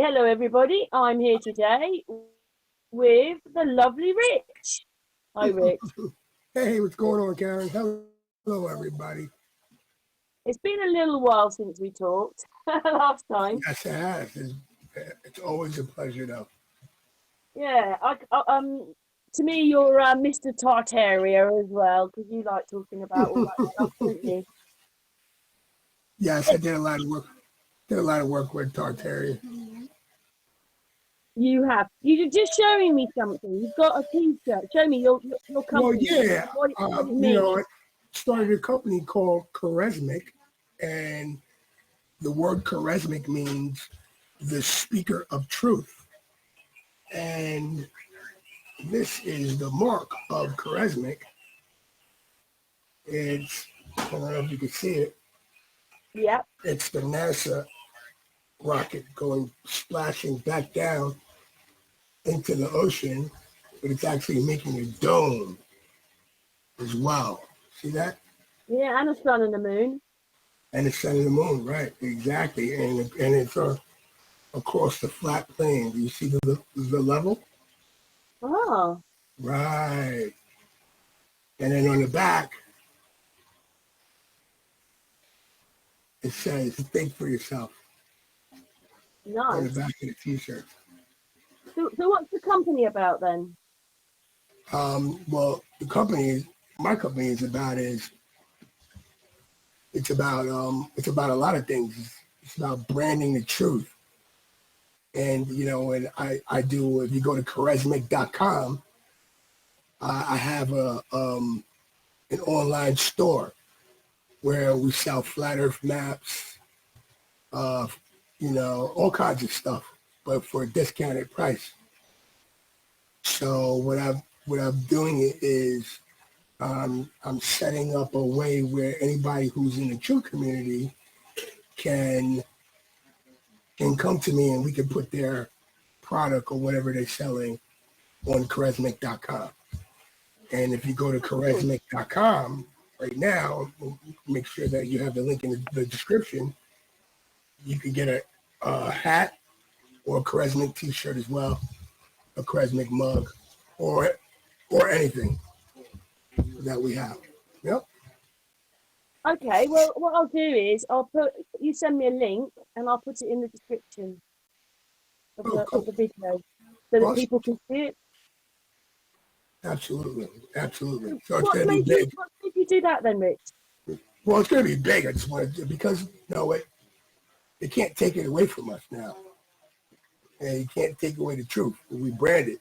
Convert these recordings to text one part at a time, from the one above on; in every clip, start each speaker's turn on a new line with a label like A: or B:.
A: hello everybody. I'm here today with the lovely Rich. Hi, Rich.
B: Hey, what's going on, Karen? Hello, everybody.
A: It's been a little while since we talked last time.
B: Yes, it has. It's always a pleasure, though.
A: Yeah, to me, you're Mr. Tartaria as well because you like talking about all that stuff, don't you?
B: Yes, I did a lot of work. Did a lot of work with Tartaria.
A: You have. You're just showing me something. You've got a T-shirt. Show me your
B: Well,
A: company.
B: yeah.
A: What it means.
B: I started a company called Charismic, and the word charismic means the speaker of truth. And this is the mark of charismic. I don't know if you can see it.
A: Yeah.
B: It's the NASA rocket going splashing back down into the ocean, but it's actually making a dome as well. See that?
A: Yeah, and a sun and the moon.
B: And the sun and the moon, right? Exactly. And it's across the flat plane. Do you see the level?
A: Oh,
B: Right. And then on the back, it says, "Think for yourself." On the
A: nice.
B: back of the T-shirt.
A: So what's the company about then?
B: Well, my company is about it's about a lot of things. It's about branding the truth. And, and I do, if you go to charismic.com, I have an online store where we sell flat earth maps, all kinds of stuff, but for a discounted price. So what I'm doing is I'm setting up a way where anybody who's in the true community can come to me and we can put their product or whatever they're selling on charismic.com. And if you go to charismic.com right now, make sure that you have the link in the description. You can get a hat or a charismic t-shirt as well, a charismic mug, or anything that we have. Yep.
A: Okay, well, what I'll do is you send me a link and I'll put it in the description of
B: Oh,
A: of
B: cool.
A: the video so that
B: Awesome.
A: people can see it.
B: Absolutely. Absolutely. So it's
A: What
B: going to be
A: made you
B: big.
A: what made you do that then, Rich?
B: Well, it's going to be big. I just wanted to, because, they can't take it away from us now. And you can't take away the truth. If we brand it,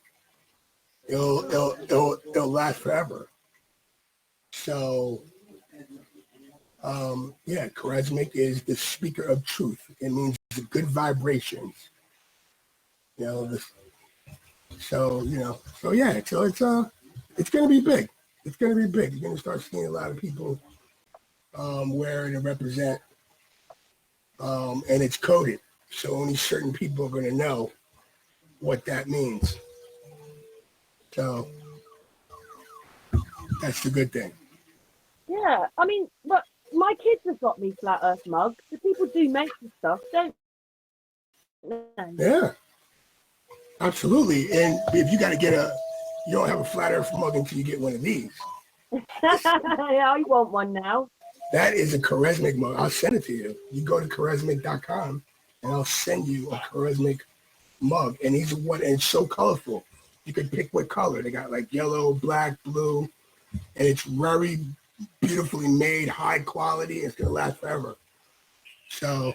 B: it'll last forever. So, yeah, charismatic is the speaker of truth. It means the good vibrations. You know, the, so yeah, so it's going to be big. It's going to be big. You're going to start seeing a lot of people wearing and represent, and it's coded. So only certain people are going to know what that means. So that's the good thing.
A: Yeah, I mean, but my kids have got me flat Earth mugs. The people do make the stuff, don't they?
B: Yeah, absolutely. And if you got to you don't have a flat earth mug until you get one of these.
A: Yeah, I want one now.
B: That is a charismic mug. I'll send it to you. You go to charismic.com and I'll send you a charismic mug. And and it's so colorful. You can pick what color. They got like yellow, black, blue, and it's very beautifully made, high quality. It's gonna last forever. So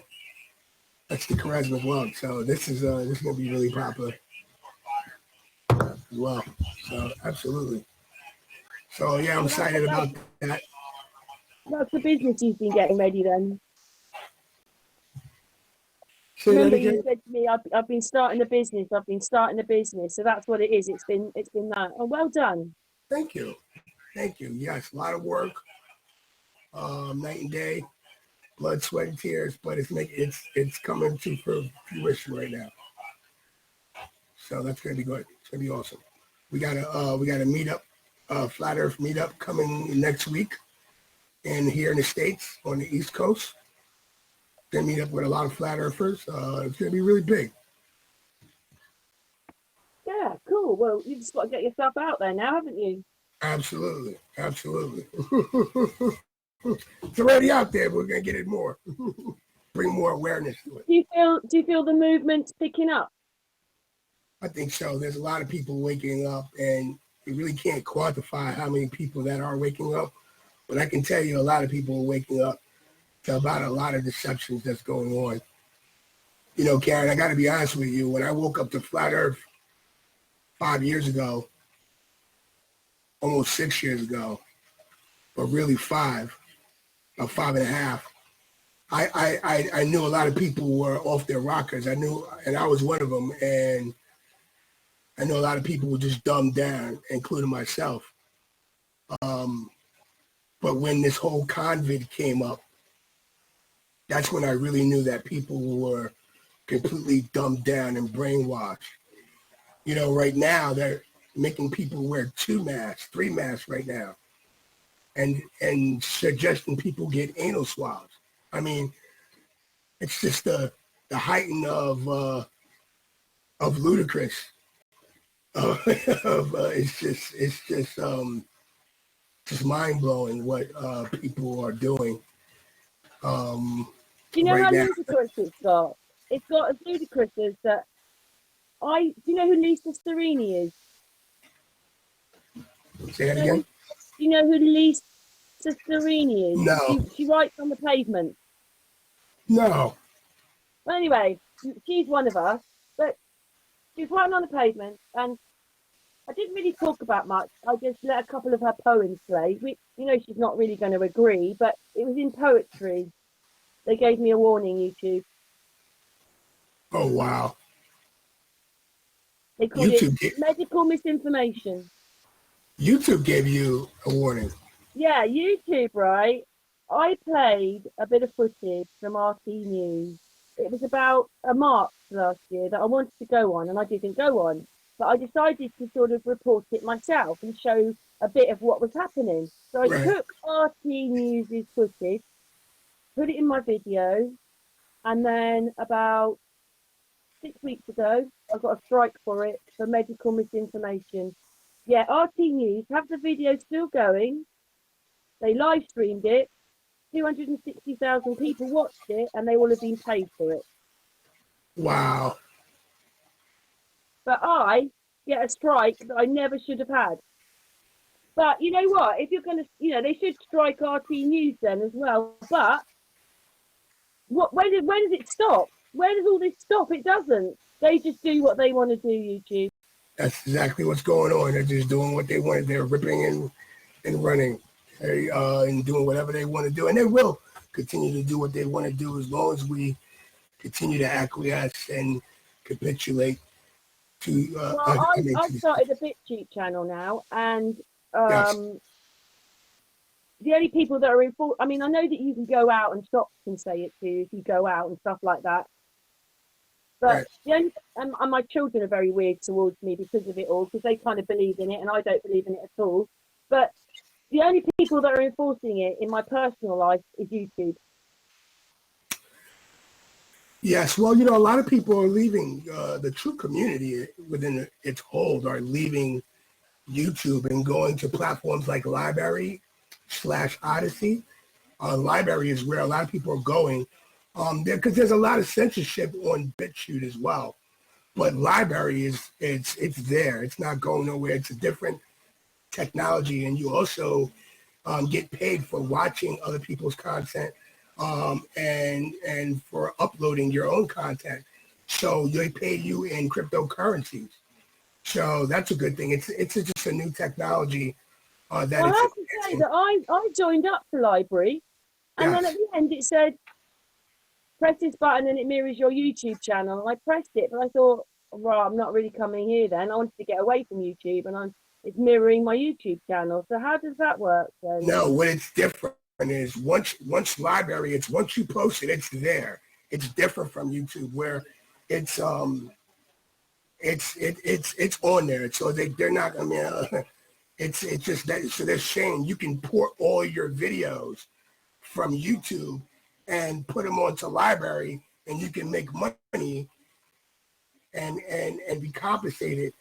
B: that's the charisma mug. So this is gonna be really popular as well. So absolutely. So yeah, I'm
A: So
B: excited about that.
A: that's the business you've been getting ready then.
B: Say that
A: Remember, you
B: again.
A: said to me, I've been starting a business. I've been starting a business. So that's what it is. It's been that. Oh, well done.
B: Thank you. Thank you. Yes, a lot of work, night and day, blood, sweat, and tears, but it's coming to fruition right now. So that's gonna be good. It's gonna be awesome. We got a meetup, flat Earth meetup coming next week, and here in the States on the East Coast. Gonna meet up with a lot of flat earthers. It's gonna be really big.
A: well, you've just got to get yourself out there now, haven't you?
B: Absolutely. Absolutely. It's already out there. We're going to get it more. Bring more awareness to it.
A: Do you feel the movement's picking up?
B: I think so. There's a lot of people waking up, and you really can't quantify how many people that are waking up. But I can tell you a lot of people are waking up to about a lot of deceptions that's going on. You know, Karen, I got to be honest with you. When I woke up to Flat Earth 5 years ago, almost 6 years ago, but really about 5.5, I knew a lot of people were off their rockers. I knew, and I was one of them. And I know a lot of people were just dumbed down, including myself. But when this whole COVID came up, that's when I really knew that people were completely dumbed down and brainwashed. You know, right now they're making people wear 2 masks, 3 masks right now, and suggesting people get anal swabs. I mean, it's just the heighten of ludicrous. It's just mind blowing what people are doing
A: Do you know
B: right
A: how
B: now.
A: ludicrous it's got? It's got as ludicrous as that. Do you know who Lisa Sterini is?
B: Say that
A: Do you know
B: again?
A: do you know who Lisa Sterini is?
B: No,
A: She writes on the pavement.
B: no.
A: Well, anyway, she's one of us, but she's writing on the pavement, and I didn't really talk about much. I just let a couple of her poems play, which, she's not really going to agree, but it was in poetry. They gave me a warning, YouTube.
B: Oh wow.
A: They called it
B: YouTube
A: medical misinformation.
B: YouTube gave you a warning.
A: Yeah, YouTube, right? I played a bit of footage from RT News. It was about a march last year that I wanted to go on, and I didn't go on. But I decided to sort of report it myself and show a bit of what was happening. So I
B: Right.
A: took RT News's footage, put it in my video, and then about 6 weeks ago, I got a strike for it for medical misinformation. Yeah, RT News have the video still going. They live streamed it. 260,000 people watched it, and they will have been paid for it.
B: Wow.
A: But I get a strike that I never should have had. But you know what? If you're going to, they should strike RT News then as well. But when does it stop? Where does all this stop? It doesn't. They just do what they want to do, YouTube.
B: That's exactly what's going on. They're just doing what they want. They're ripping and running and doing whatever they want to do. And they will continue to do what they want to do as long as we continue to acquiesce and capitulate to
A: Well, I started a BitChute channel now, and
B: yes.
A: the only people that are I mean, I know that you can go out and shops can say it to you if you go out and stuff like that. But
B: Right.
A: the only, and my children are very weird towards me because of it all, because they kind of believe in it and I don't believe in it at all. But the only people that are enforcing it in my personal life is YouTube.
B: Yes. Well, a lot of people are leaving the true community within its hold are leaving YouTube and going to platforms like Library/Odyssey. Library is where a lot of people are going because there's a lot of censorship on BitChute as well. But Library it's there. It's not going nowhere. It's a different technology, and you also get paid for watching other people's content and for uploading your own content. So they pay you in cryptocurrencies. So that's a good thing. It's just a new technology that
A: Well, I
B: it's
A: have to say that I joined up the library, and then
B: yes.
A: at the end it said, press this button and it mirrors your YouTube channel. And I pressed it, but I thought, well, I'm not really coming here then. I wanted to get away from YouTube, and it's mirroring my YouTube channel. So how does that work then?
B: No, what it's different is once Library, it's once you post it, it's there. It's different from YouTube where it's it's on there. So they're not. I mean, it's just that. So they're saying you can port all your videos from YouTube and put them onto Library, and you can make money and be compensated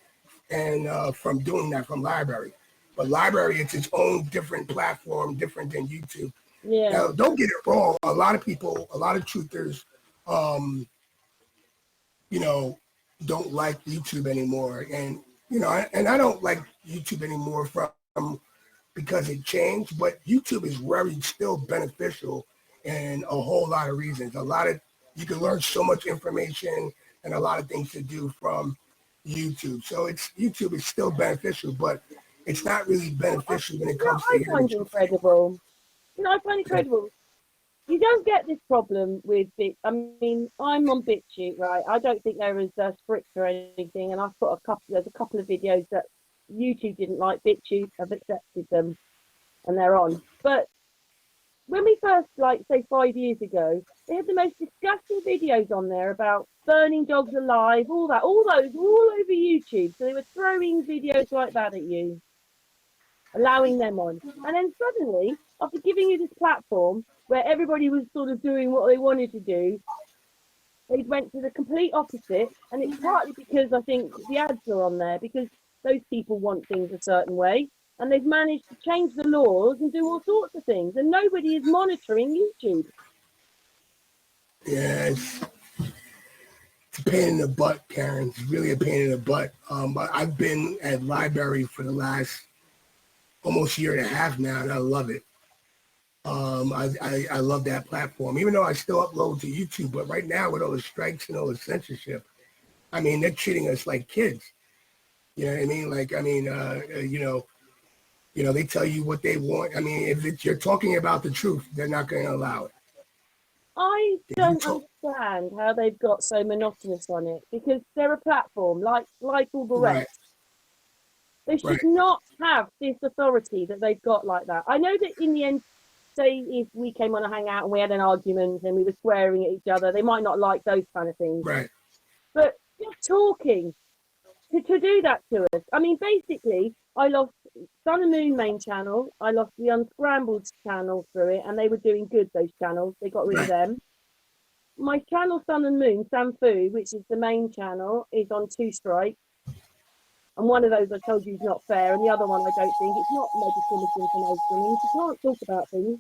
B: and from doing that from library. But library, it's its own different platform, different than YouTube.
A: Yeah.
B: Now, don't get it wrong. A lot of people, a lot of truthers, you know, don't like YouTube anymore. And, you know, and I don't like YouTube anymore from because it changed, but YouTube is very still beneficial in a whole lot of reasons. You can learn so much information and a lot of things to do from YouTube. So YouTube is still beneficial, but it's not really beneficial when it comes to
A: I
B: hearing the
A: find it
B: truth.
A: incredible. I find it incredible. You don't get this problem with I mean, I'm on BitChute, right? I don't think they're as strict or anything, and I've put there's a couple of videos that YouTube didn't like. BitChute have accepted them, and they're on. But when we first, like, say 5 years ago, they had the most disgusting videos on there about burning dogs alive, all those, all over YouTube. So they were throwing videos like that at you, allowing them on. And then suddenly, after giving you this platform where everybody was sort of doing what they wanted to do, they went to the complete opposite. And it's partly because I think the ads are on there because those people want things a certain way. And they've managed to change the laws and do all sorts of things. And nobody is monitoring YouTube.
B: Yeah, it's a pain in the butt, Karen. It's really a pain in the butt. I've been at library for the last almost year and a half now, and I love it. I love that platform, even though I still upload to YouTube. But right now, with all the strikes and all the censorship, I mean, they're treating us like kids. You know what I mean? Like, I mean, they tell you what they want. I mean, if you're talking about the truth, they're not going to allow it.
A: I don't understand how they've got so monotonous on it because they're a platform like all the rest.
B: Right.
A: They should not have this authority that they've got like that. I know that in the end, say if we came on a hangout and we had an argument and we were swearing at each other, they might not like those kind of things.
B: Right.
A: But just talking to do that to us. I mean, basically, I lost Sun and Moon main channel. I lost the Unscrambled channel through it, and they were doing good, those channels. They got rid of them. My channel, Sun and Moon, SAMFU, which is the main channel, is on 2 strikes. And one of those I told you is not fair, and the other one I don't think. It's not medical misinformation. I mean, if you can't talk about things,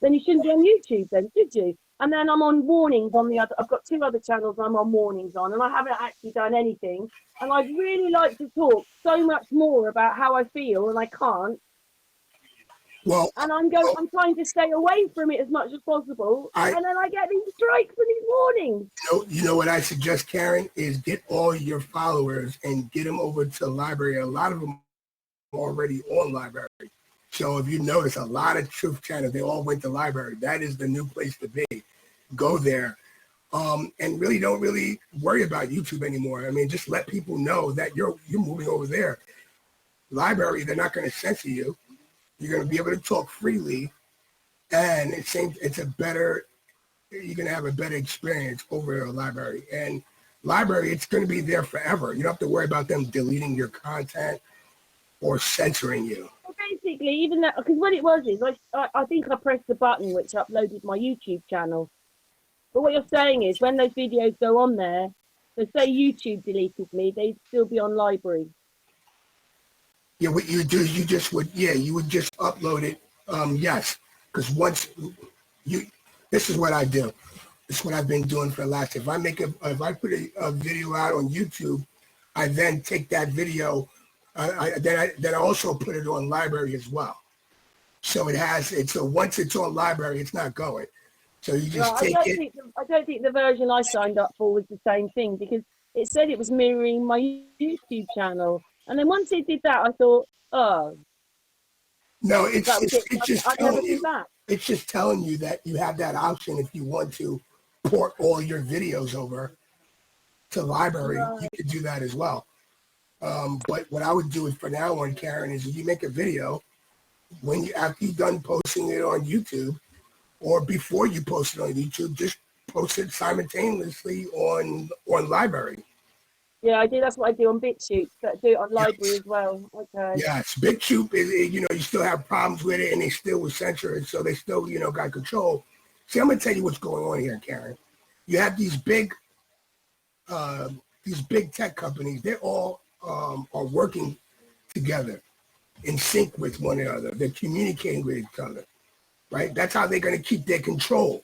A: then you shouldn't be on YouTube then, should you? And then I'm on warnings on the other. I've got 2 other channels I'm on warnings on, and I haven't actually done anything. And I'd really like to talk so much more about how I feel, and I can't.
B: Well,
A: and I'm trying to stay away from it as much as possible, and then I get these strikes and these warnings.
B: You know what I suggest, Karen, is get all your followers and get them over to the library. A lot of them are already on library. So if you notice, a lot of truth channels, they all went to library. That is the new place to be. Go there. And really don't worry about YouTube anymore. I mean, just let people know that you're moving over there. Library, they're not going to censor you. You're going to be able to talk freely, and you're going to have a better experience over a library. And library, it's going to be there forever. You don't have to worry about them deleting your content or censoring you.
A: Well, basically, even that, because what it was is, I think I pressed the button which uploaded my YouTube channel. But what you're saying is, when those videos go on there, so say YouTube deleted me, they'd still be on library.
B: Yeah, what you do is you would just upload it. Yes, because this is what I do. This is what I've been doing for the last. If I put a video out on YouTube, I then take that video. Then I also put it on library as well. So so once it's on library, it's not going. So you just take it.
A: I don't think the version I signed up for was the same thing because it said it was mirroring my YouTube channel. And then once it did that, I thought, oh.
B: No, it's just telling you that you have that option if you want to port all your videos over to library. Right. You could do that as well. But what I would do is for now on, Karen, is if you make a video, after you're done posting it on YouTube, or before you post it on YouTube, just post it simultaneously on library.
A: Yeah, I do. That's what I do on BitChute. But I do it on library as well. Okay.
B: Yes, BitChute is, you still have problems with it, and they still will censor it, so they still, got control. See, I'm gonna tell you what's going on here, Karen. You have these big tech companies. They're all are working together in sync with one another. They're communicating with each other, right? That's how they're going to keep their control,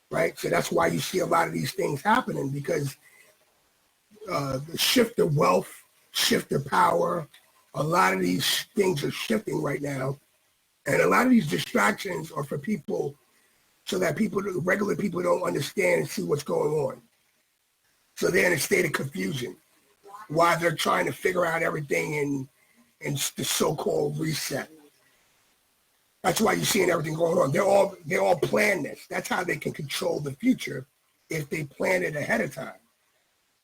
B: right? So that's why you see a lot of these things happening, because the shift of wealth, shift of power, a lot of these things are shifting right now. And a lot of these distractions are for people so that regular people don't understand and see what's going on. So they're in a state of confusion while they're trying to figure out everything in the so-called reset. That's why you're seeing everything going on. They're all planned this. That's how they can control the future if they plan it ahead of time.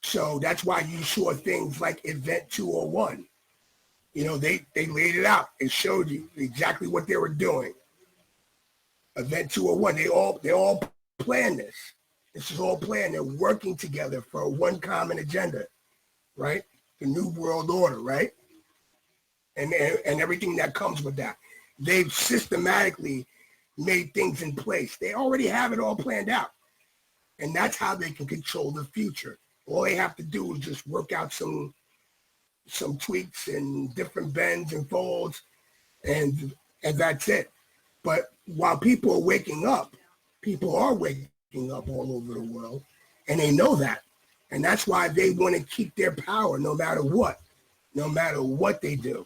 B: So that's why you saw things like Event 201. You know, they laid it out and showed you exactly what they were doing. Event 201, they all planned this. This is all planned. They're working together for one common agenda, right? The New World Order, right? And everything that comes with that. They've systematically made things in place. They already have it all planned out. And that's how they can control the future. All they have to do is just work out some tweaks and different bends and folds, and that's it. But while people are waking up, people are waking up all over the world, and they know that. And that's why they want to keep their power no matter what they do.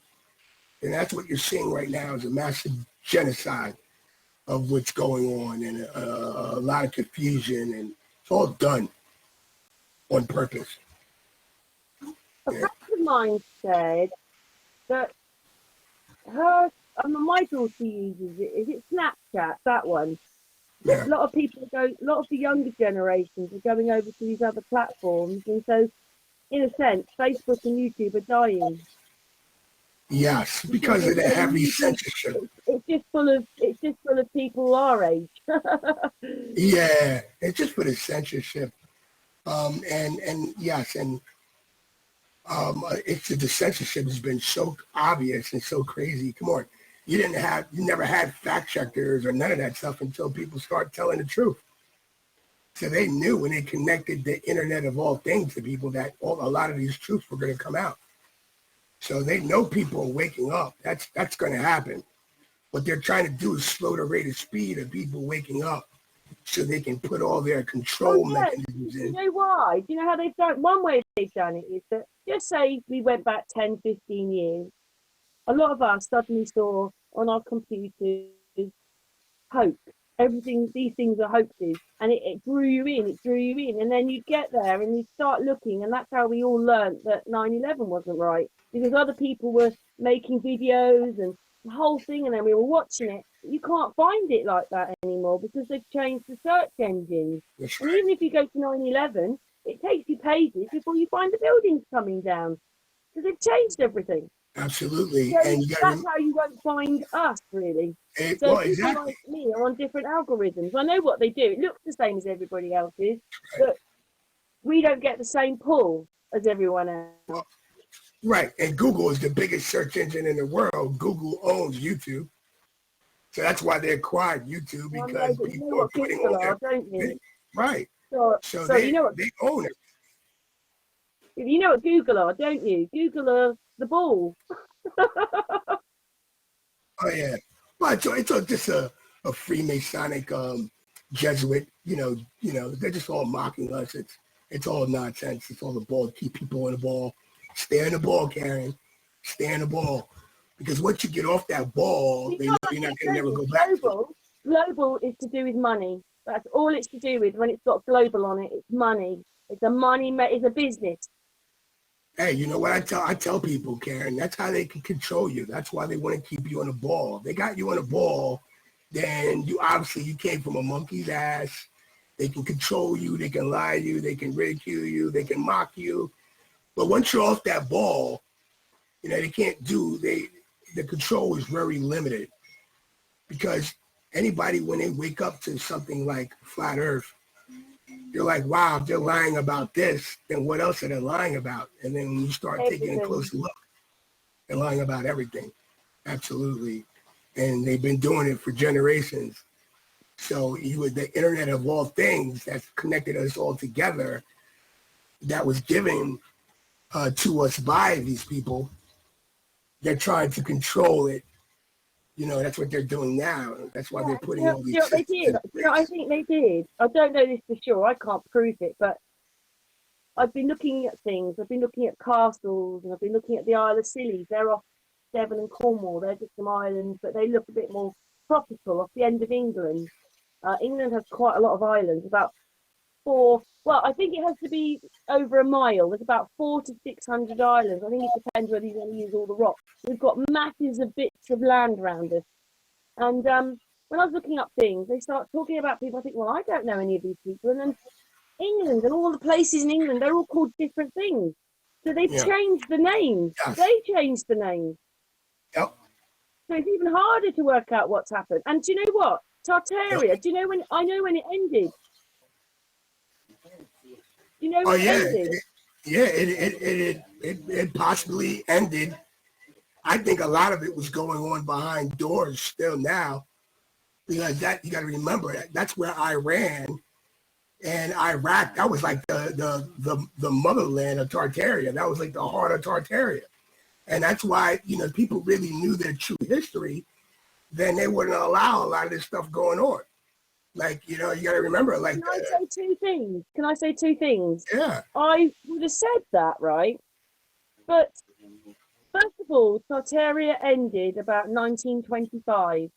B: And that's what you're seeing right now is a massive genocide of what's going on, and a lot of confusion, and it's all done on purpose.
A: A friend of mine said that my daughter uses it. Is it Snapchat? That one.
B: Yeah.
A: A lot of the younger generations are going over to these other platforms, and so, in a sense, Facebook and YouTube are dying.
B: Yes, because of the heavy censorship.
A: It's just full of people our age.
B: Yeah, it's just for the censorship. And yes, and it's the censorship has been so obvious and so crazy. Come on, you never had fact checkers or none of that stuff until people start telling the truth. So they knew when they connected the internet of all things to people that a lot of these truths were going to come out. So they know people are waking up. That's going to happen. What they're trying to do is slow the rate of speed of people waking up so they can put all their control mechanisms in.
A: Do you know why? Do you know how they've done? One way they've done it is that, just say we went back 10, 15 years, a lot of us suddenly saw on our computers hoax. Everything, these things are hoaxes, and it drew you in, and then you'd get there and you'd start looking, and that's how we all learned that 9/11 wasn't right, because other people were making videos and the whole thing, and then we were watching it. You can't find it like that anymore because they've changed the search engines.
B: That's
A: And
B: right.
A: even if you go to 9/11, it takes you pages before you find the buildings coming down because they've changed everything.
B: Absolutely.
A: So
B: And you got
A: that's how you won't find us, really. So
B: well,
A: people
B: exactly.
A: like me are on different algorithms. I know what they do. It looks the same as everybody else's, but we don't get the same pull as everyone else.
B: Right. And Google is the biggest search engine in the world. Google owns YouTube. So that's why they acquired YouTube,
A: I know,
B: because
A: but you know
B: people are
A: what
B: putting
A: Google
B: all
A: are,
B: their
A: don't you?
B: right. So
A: So you know what
B: they own it.
A: Google are, don't you? Google are the ball.
B: Oh yeah. But it's just a Freemasonic Jesuit, they're just all mocking us. It's all nonsense. It's all the ball, keep people on the ball. Stay on the ball, Karen. Stay on the ball. Because once you get off that ball, they know you're not going to never go back.
A: Global is to do with money. That's all it's to do with. When it's got global on it, it's money. It's a business.
B: Hey, you know what I tell people, Karen? That's how they can control you. That's why they want to keep you on the ball. They got you on the ball, then you came from a monkey's ass. They can control you. They can lie to you. They can ridicule you. They can mock you. But once you're off that ball, they can't the control is very limited, because anybody, when they wake up to something like flat earth, you're like, wow, if they're lying about this, then what else are they lying about? And then when you start taking a closer look, they're lying about everything. Absolutely. And they've been doing it for generations. So the internet of all things that's connected us all together, that was given to us by these people. They're trying to control it. You know, that's what they're doing now. That's why they're putting all
A: Do you
B: these
A: know what they
B: systems
A: did?
B: in
A: You know, I
B: place.
A: think they did. I don't know this for sure. I can't prove it, but I've been looking at things. I've been looking at castles, and I've been looking at the Isle of Scilly. They're off Devon and Cornwall. They're just some islands, but they look a bit more tropical, off the end of England. England has quite a lot of islands, about four. Well, I think it has to be over a mile. There's about 400 to 600 islands. I think it depends whether you want to use all the rock. We've got masses of bits of land around us. And when I was looking up things, they start talking about people. I think, well, I don't know any of these people. And then England and all the places in England, they're all called different things. So they've
B: Yeah.
A: changed the names.
B: Yes.
A: They changed the names.
B: Yep.
A: So it's even harder to work out what's happened. And do you know what? Tartaria,
B: Yep.
A: do you know when? I know when it ended. Do you know
B: Oh
A: when it
B: yeah.
A: ended?
B: It possibly ended. I think a lot of it was going on behind doors still now, because that you got to remember that's where Iran and Iraq, that was like the motherland of Tartaria. That was like the heart of Tartaria. And that's why, you know, people really knew their true history, then they wouldn't allow a lot of this stuff going on. Like, you know, you got to remember, like,
A: Can I say two things? Can I say two things?
B: yeah,
A: I would have said that, right? But first of all, Tartaria ended about 1925,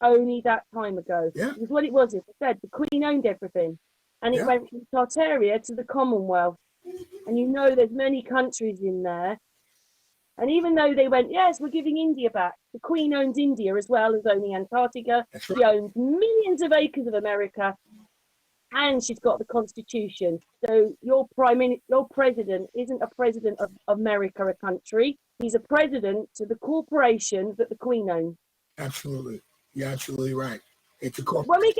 A: only that time ago.
B: yeah,
A: Because what it was, as I said, the Queen owned everything. And it
B: yeah,
A: went from Tartaria to the Commonwealth. And you know there's many countries in there. And even though they went, yes, we're giving India back, the Queen owns India as well as owning Antarctica.
B: that's
A: She
B: right.
A: owns millions of acres of America, and she's got the Constitution. So your president isn't a president of America, a country. He's a president to the corporation that the Queen owns.
B: Absolutely. You're absolutely right. It's a
A: When
B: corporate.
A: we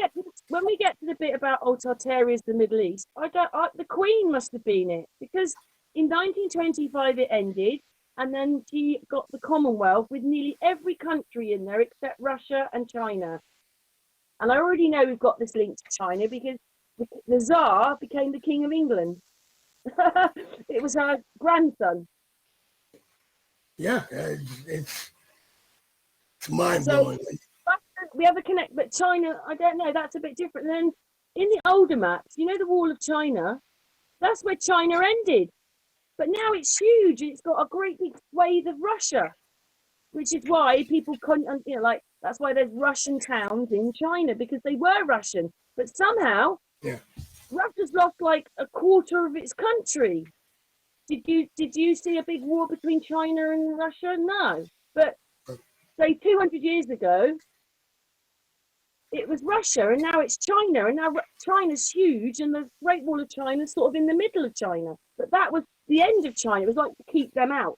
A: get to the bit about Tartaria's the Middle East, the Queen must have been it, because in 1925 it ended, and then she got the Commonwealth with nearly every country in there except Russia and China. And I already know we've got this link to China because the Tsar became the King of England. It was her grandson.
B: Yeah, it's mind
A: So
B: blowing.
A: we have a connect, but China, I don't know, that's a bit different. And then in the older maps, you know, the Wall of China, that's where China ended. But now it's huge. It's got a great big swathe of Russia, which is why people couldn't, you know, like, that's why there's Russian towns in China, because they were Russian. But somehow,
B: Yeah.
A: Russia's lost like a quarter of its country. Did you see a big war between China and Russia? No. But say 200 years ago, it was Russia, and now it's China, and now China's huge, and the Great Wall of China's sort of in the middle of China. But that was the end of China. It was like to keep them out.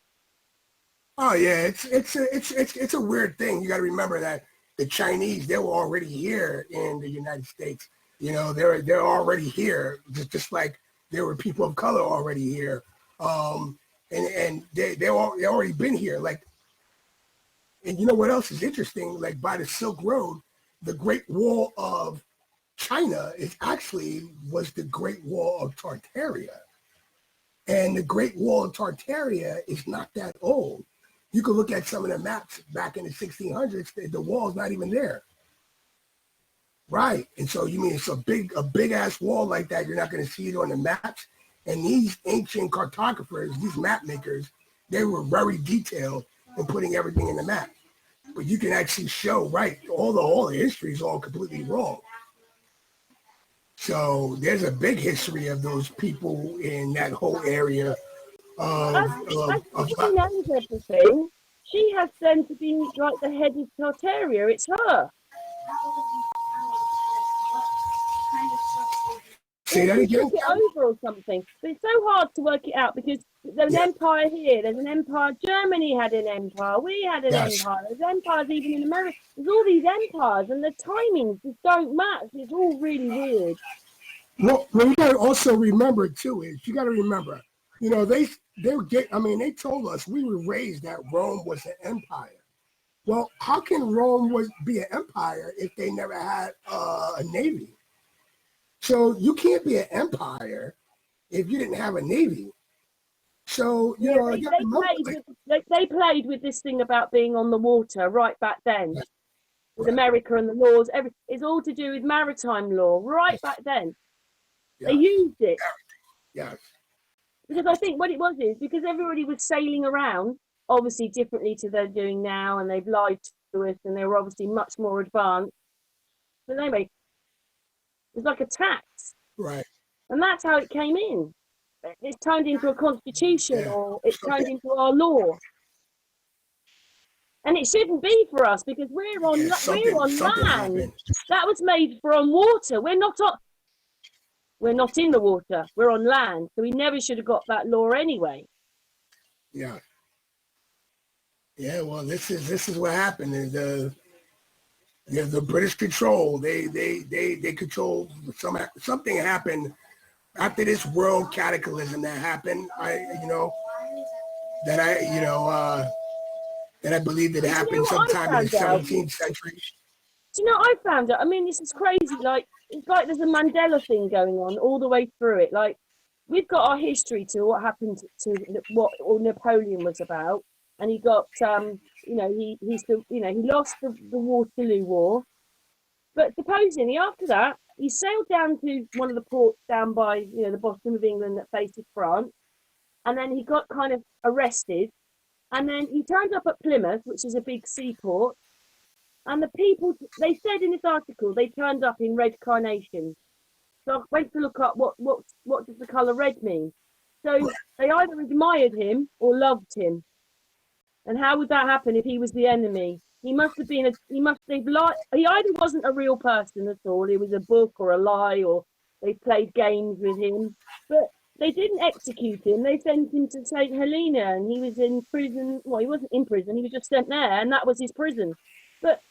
B: Oh yeah, it's a weird thing. You got to remember that the Chinese, they were already here in the United States. You know, they're already here, just like there were people of color already here, and they already been here. Like, and you know what else is interesting? Like by the Silk Road, the Great Wall of China was the Great Wall of Tartaria. And the Great Wall of Tartaria is not that old. You can look at some of the maps back in the 1600s, the wall's not even there. Right. And so you mean it's a big ass wall like that, you're not going to see it on the maps. And these ancient cartographers, these map makers, they were very detailed in putting everything in the map. But you can actually show, right, all the history is all completely wrong. So there's a big history of those people in that whole area
A: As, as the Queen owns everything, she has then to be like the head of Tartaria. It's her.
B: say that
A: She
B: again.
A: took it over or something. But it's so hard to work it out because there's an
B: Yeah.
A: empire here, there's an empire. Germany had an empire. We had an
B: Yes.
A: empire. There's empires even in America. There's all these empires, and the timings just don't match. It's all really weird.
B: Well, what you got to also remember too is you got to remember, you know, they get. I mean, they told us we were raised that Rome was an empire. Well, how can Rome be an empire if they never had a navy? So you can't be an empire if you didn't have a navy. So, you
A: Yeah,
B: know, I got to remember, like,
A: they played with this thing about being on the water right back then,
B: right,
A: with
B: right,
A: America and the laws. It's all to do with maritime law right
B: yes,
A: back then. They
B: yes,
A: used it
B: yes,
A: because I think what it was is because everybody was sailing around, obviously differently to they're doing now, and they've lied to us, and they were obviously much more advanced. But anyway, it was like a tax,
B: right,
A: and that's how it came in. It's turned into a constitution,
B: yeah.
A: or it's
B: So,
A: turned into our law. And it shouldn't be for us because
B: yeah,
A: we're on
B: something
A: land.
B: happened.
A: That was made for on water. We're not in the water. We're on land. So we never should have got that law anyway.
B: Yeah, yeah. Well, this is what happened. Is the British control. They control something happened after this world cataclysm that happened. That I you know that I believe that
A: And do you know
B: happened
A: what I
B: sometime in the
A: found out?
B: 17th century.
A: Do you know what I found out? I mean, this is crazy. Like it's like there's a Mandela thing going on all the way through it. Like we've got our history to what happened to what all Napoleon was about, and he got he's the he lost the Waterloo War. But supposedly after that, he sailed down to one of the ports down by, the bottom of England that faces France. And then he got kind of arrested. And then he turned up at Plymouth, which is a big seaport. And the people, they said in this article, they turned up in red carnations. So I went to look up what does the colour red mean. So they either admired him or loved him. And how would that happen if he was the enemy? He must have been he either wasn't a real person at all, it was a book or a lie, or they played games with him. But they didn't execute him. They sent him to St. Helena and he was in prison. Well, he wasn't in prison, he was just sent there and that was his prison. But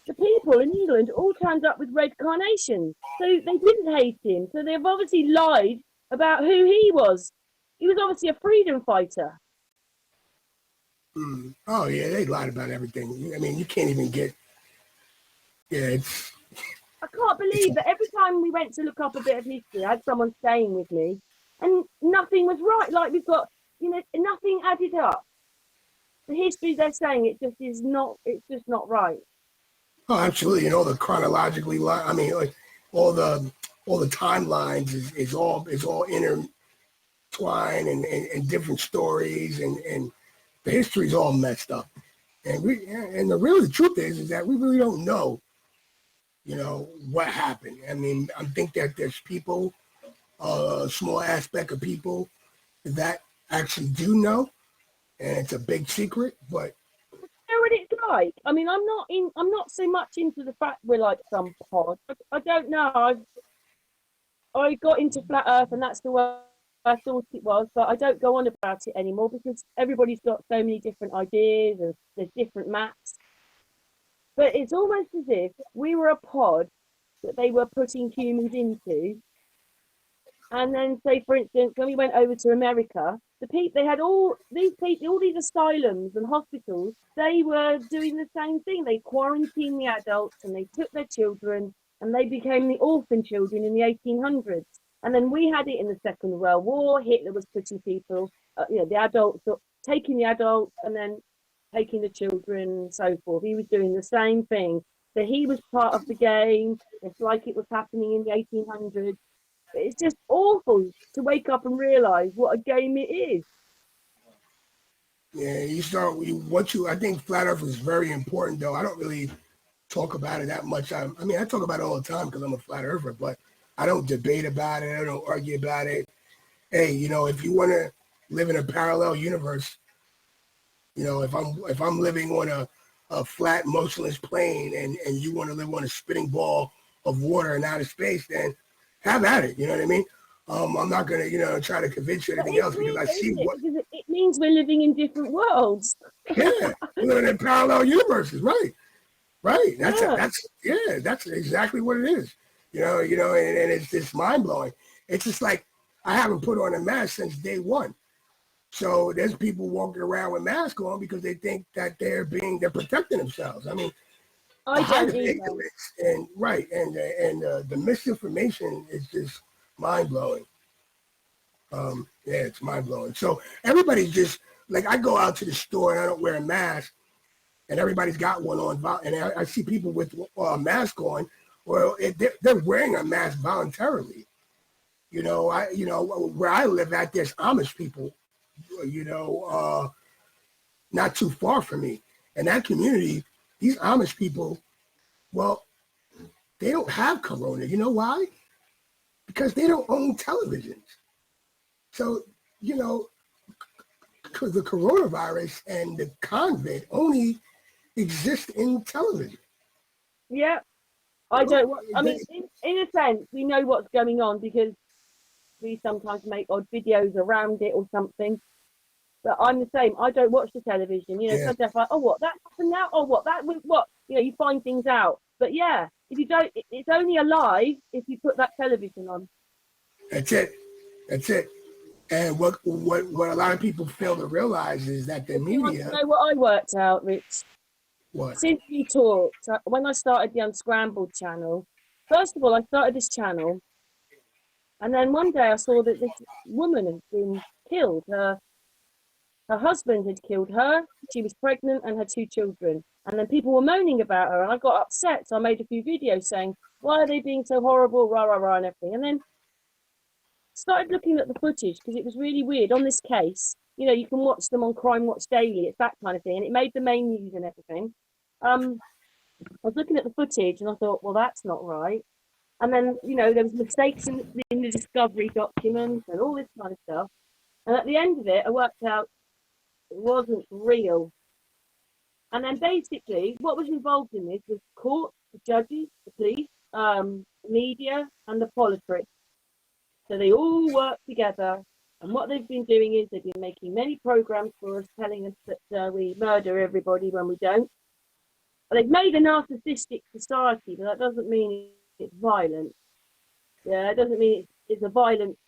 A: the people in England all turned up with red carnations. So they didn't hate him. So they've obviously lied about who he was. He was obviously a freedom fighter.
B: Oh yeah, they lied about everything. I mean, you can't even get. Yeah,
A: I can't
B: it's
A: believe that every time we went to look up a bit of history, I had someone staying with me, and nothing was right. Like we've got, nothing added up. The history they're saying it just is not. It's just not right.
B: oh absolutely. And all the chronologically, I mean, like all the timelines is all intertwined and different stories and the history's all messed up. And the truth is that we really don't know, what happened. I mean, I think that there's people, a small aspect of people that actually do know, and it's a big secret. But
A: You know what it's like? I mean, I'm not so much into the fact we're like some pod. I don't know. I got into flat Earth, and that's the way I thought it was, but I don't go on about it anymore because everybody's got so many different ideas and there's different maps. But it's almost as if we were a pod that they were putting humans into. And then, say for instance, when we went over to America, the people they had all these people, all these asylums and hospitals. They were doing the same thing. They quarantined the adults and they took their children, and they became the orphan children in the 1800s. And then we had it in the Second World War. Hitler was putting people, the adults, taking the adults and then taking the children and so forth. He was doing the same thing. So he was part of the game. It's like it was happening in the 1800s. It's just awful to wake up and realize what a game it is.
B: yeah, I think flat Earth is very important, though. I don't really talk about it that much. I mean, I talk about it all the time because I'm a flat earther, but I don't debate about it. I don't argue about it. Hey, if you want to live in a parallel universe, if I'm living on a flat, motionless plane and you want to live on a spinning ball of water in outer space, then have at it. You know what I mean? I'm not going to, try to convince you
A: But
B: anything
A: it's
B: else because
A: weird,
B: I see
A: isn't it?
B: what,
A: Because it means we're living in different worlds.
B: yeah, we're living in parallel universes, right? Right.
A: Yeah.
B: That's exactly what it is. And it's just mind blowing. It's just like I haven't put on a mask since day one. So there's people walking around with masks on because they think that they're protecting themselves. I mean, the
A: I
B: height
A: don't
B: of
A: either.
B: ignorance and the misinformation is just mind blowing. Yeah, it's mind blowing. So everybody's just like, I go out to the store and I don't wear a mask, and everybody's got one on, and I see people with a mask on. Well, they're wearing a mask voluntarily. Where I live at, there's Amish people, not too far from me. And that community, these Amish people, well, they don't have corona. You know why? Because they don't own televisions. So, because the coronavirus and the COVID only exist in television.
A: Yeah. I don't. I mean, in a sense, we know what's going on because we sometimes make odd videos around it or something. But I'm the same. I don't watch the television. Sometimes I'm like, oh, what that happened now? Oh, what? You find things out. But yeah, if you don't, it's only alive if you put that television on.
B: That's it. And what a lot of people fail to realize is that the media.
A: You know what I worked out, Rich?
B: What?
A: Since we talked, when I started the Unscrambled Channel, first of all, I started this channel, and then one day I saw that this woman had been killed. Her husband had killed her. She was pregnant and had 2 children. And then people were moaning about her, and I got upset. So I made a few videos saying, why are they being so horrible, rah, rah, rah, and everything. And then started looking at the footage because it was really weird on this case. You can watch them on Crime Watch Daily. It's that kind of thing. And it made the main news and everything. I was looking at the footage and I thought, well, that's not right. And then, there was mistakes in the discovery documents and all this kind of stuff. And at the end of it, I worked out it wasn't real. And then basically what was involved in this was court, the judges, the police, media, and the politics. So they all work together. And what they've been doing is they've been making many programs for us, telling us that we murder everybody when we don't. They've made a narcissistic society, but that doesn't mean it's violent. Yeah, it doesn't mean it's a violent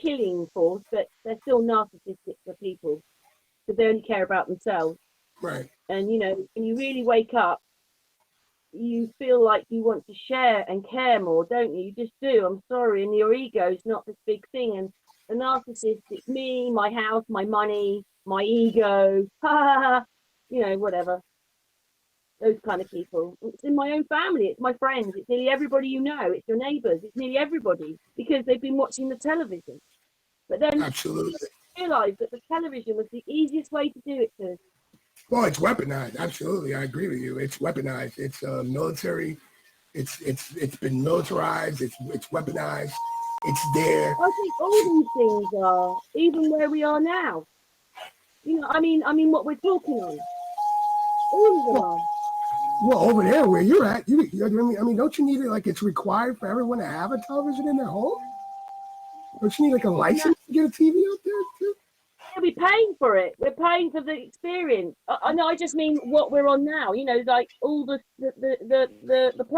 A: killing force, but they're still narcissistic for people because they only care about themselves.
B: Right.
A: And, when you really wake up, you feel like you want to share and care more, don't you? You just do. I'm sorry. And your ego's not this big thing. And the narcissist, it's me, my house, my money, my ego, whatever. Those kind of people. It's in my own family. It's my friends. It's nearly everybody you know. It's your neighbours. It's nearly everybody because they've been watching the television. But then
B: absolutely
A: realise that the television was the easiest way to do it to.
B: Well, it's weaponized. Absolutely, I agree with you. It's weaponized. It's military. It's been militarized. It's weaponized. It's there.
A: I think all these things are, even where we are now. I mean, what we're talking on. All of them are.
B: Well, over there where you're at, you don't you need it? Like, it's required for everyone to have a television in their home? Don't you need like a license to get a TV out there too?
A: Yeah, we're paying for it. We're paying for the experience. I know. I just mean what we're on now. Like all the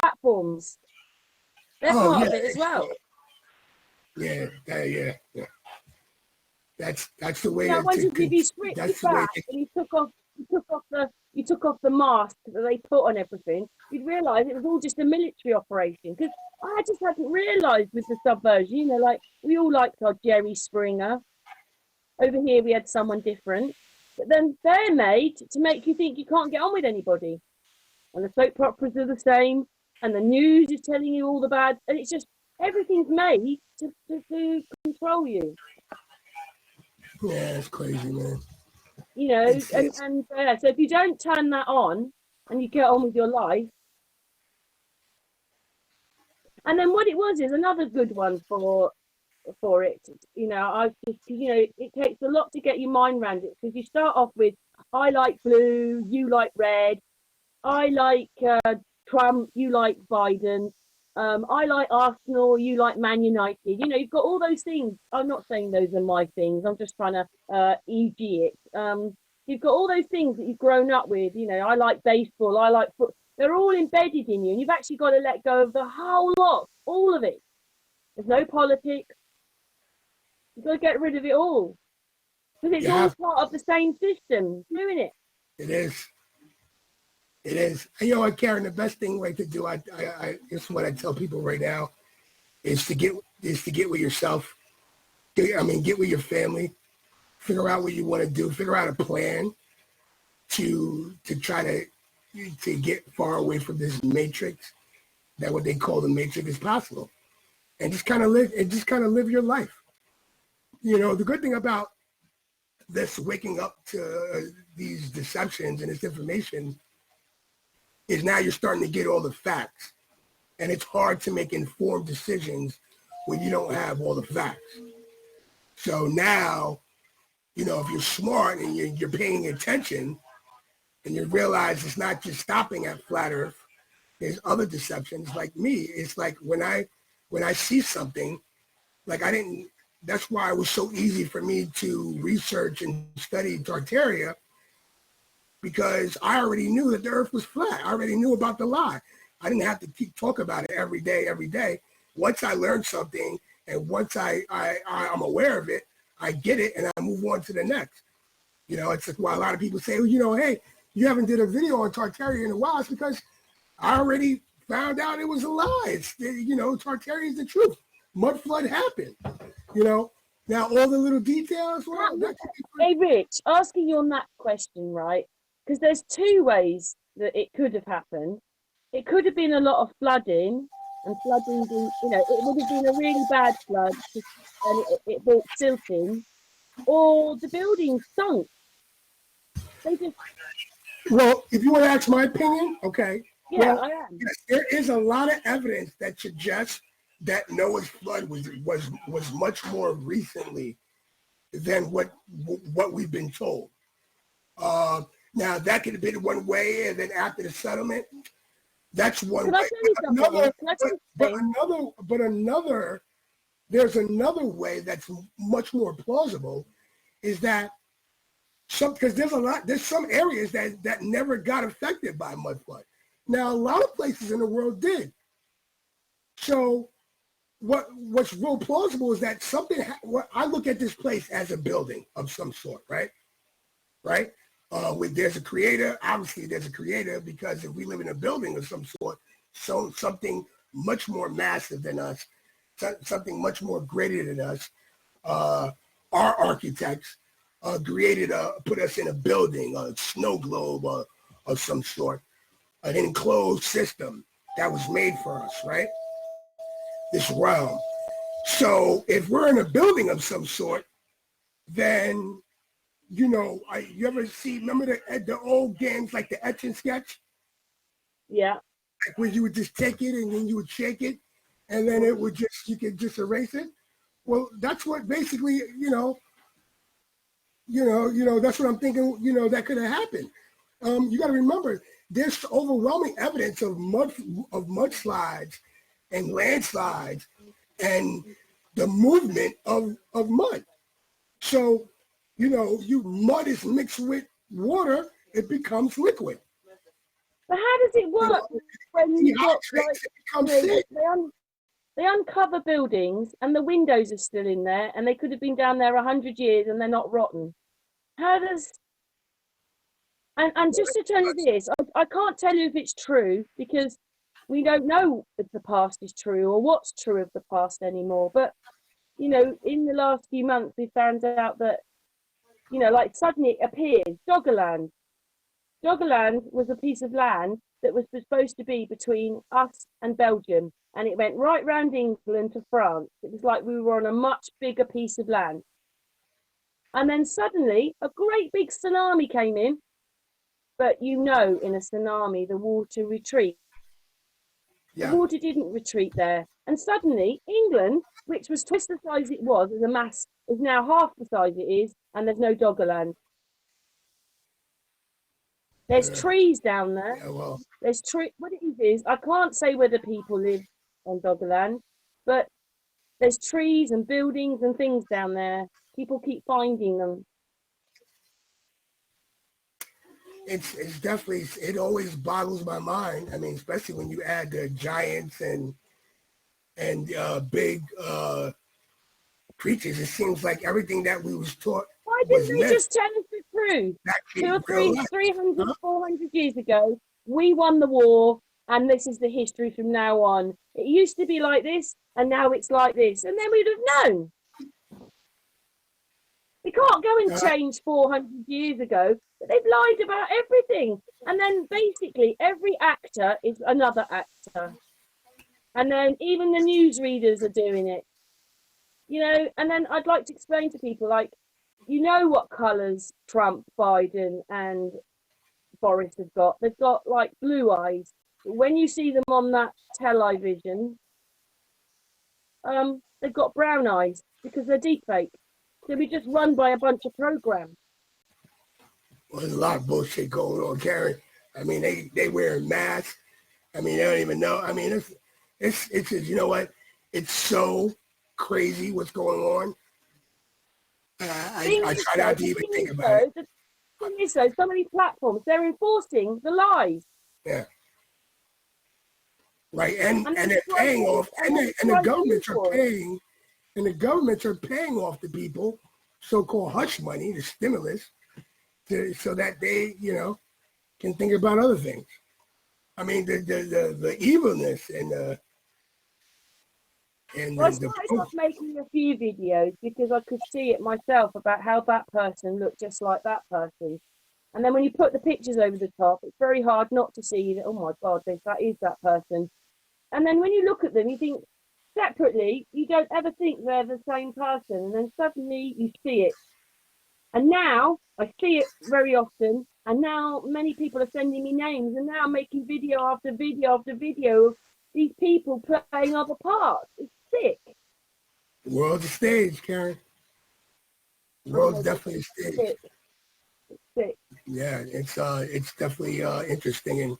A: platforms. They're part of it as well.
B: Yeah. That's the way.
A: When you stripped it back and you took off the mask that they put on everything, you'd realise it was all just a military operation. Because I just hadn't realised with the subversion. Like we all liked our Jerry Springer. Over here we had someone different, but then they're made to make you think you can't get on with anybody. And the soap operas are the same, and the news is telling you all the bad, and it's just everything's made to control you.
B: Yeah, it's crazy, man.
A: So if you don't turn that on and you get on with your life, and then what it was is another good one for it. It takes a lot to get your mind around it because you start off with, I like blue, you like red, I like Trump, you like Biden, I like Arsenal, you like Man United. You've got all those things. I'm not saying those are my things. I'm just trying to EG it. You've got all those things that you've grown up with. I like baseball, I like football. They're all embedded in you, and you've actually got to let go of the whole lot, all of it. There's no politics. You've got to get rid of it all. Because it's all part of the same system, doing it.
B: It is. It is. And Karen, the best thing to do, I this is what I tell people right now, is to get with yourself get with your family, figure out what you want to do, figure out a plan to try to get far away from this matrix, that what they call the matrix is possible, and just kind of live your life. The good thing about this waking up to these deceptions and this information is now you're starting to get all the facts, and it's hard to make informed decisions when you don't have all the facts. So now, if you're smart and you're paying attention, and you realize it's not just stopping at flat Earth, there's other deceptions. Like me, it's like when I see something, like that's why it was so easy for me to research and study Tartaria, because I already knew that the Earth was flat. I already knew about the lie. I didn't have to keep talking about it every day. Once I learned something, and once I'm aware of it, I get it, and I move on to the next. It's like why a lot of people say, hey, you haven't did a video on Tartaria in a while. It's because I already found out it was a lie. Tartaria is the truth. Mud flood happened. Now all the little details. Well,
A: hey, Rich, asking you on that question, right? Because there's two ways that it could have happened. It could have been a lot of flooding, and flooding, it would have been a really bad flood, and it brought silting, or the building sunk. They just.
B: Well, if you want to ask my opinion, okay.
A: Yeah,
B: well,
A: I am.
B: Yes, there is a lot of evidence that suggests that Noah's flood was much more recently than what we've been told. Now that could have been one way, and then after the settlement, that's one way. There's another way that's much more plausible, is that because there's some areas that never got affected by mud flood. Now a lot of places in the world did. So what's real plausible is that I look at this place as a building of some sort, right? There's a creator. Obviously, there's a creator, because if we live in a building of some sort, something much more massive than us, something much more greater than us, our architects put us in a building, a snow globe of some sort, an enclosed system that was made for us, right? This realm. So if we're in a building of some sort, then you ever remember the old games like the etch and sketch?
A: Yeah.
B: Like where you would just take it and then you would shake it, and then you could just erase it. Well, that's what basically, that's what I'm thinking, that could have happened. You got to remember, there's overwhelming evidence of mudslides and landslides and the movement of mud. So, mud is mixed with water, it becomes liquid.
A: But how does it work when you've got they uncover buildings and the windows are still in there, and they could have been down there 100 years and they're not rotten? How does and just to tell you this, I can't tell you if it's true, because we don't know if the past is true or what's true of the past anymore. But in the last few months, we found out that like suddenly it appears Doggerland. Doggerland was a piece of land that was supposed to be between us and Belgium, and it went right round England to France. It was like we were on a much bigger piece of land. And then suddenly a great big tsunami came in, but in a tsunami, the water retreats. Yeah. The water didn't retreat there. And suddenly England, which was twice the size it was as a mass, is now half the size it is, and there's no Doggerland. There's trees down there. Yeah, well. There's what it is, I can't say whether people live on Doggerland, but there's trees and buildings and things down there. People keep finding them.
B: It's definitely, it always boggles my mind. I mean, especially when you add the giants and big creatures. It seems like everything that we was taught.
A: Why didn't they just tell us the truth? 300, 400 years ago, we won the war, and this is the history from now on. It used to be like this, and now it's like this, and then we'd have known. We can't go and change 400 years ago, but they've lied about everything. And then basically every actor is another actor. And then even the newsreaders are doing it, and then I'd like to explain to people, like, what colours Trump, Biden and Boris have got. They've got like blue eyes. But when you see them on that television, they've got brown eyes because they're deep fake. So we just run by a bunch of programs.
B: Well, there's a lot of bullshit going on, Karen. I mean, they wear masks. I mean, they don't even know. I mean, it's just, you know what? It's so crazy what's going on. I try not to even think about it.
A: The thing is, though, some of these platforms, they're enforcing the lies.
B: Yeah. Right, and they're paying off, and the governments are paying, and the governments are paying off the people so-called hush money, the stimulus, so that they, can think about other things. I mean, the evilness and
A: I started off making a few videos because I could see it myself about how that person looked just like that person. And then when you put the pictures over the top, it's very hard not to see that, oh my God, that is that person. And then when you look at them, you think separately, you don't ever think they're the same person. And then suddenly you see it. And now I see it very often. And now many people are sending me names, and now I'm making video after video after video of these people playing other parts. It's sick.
B: The world's a stage, Karen. The world's definitely a stage.
A: It's sick.
B: Yeah, it's definitely interesting. And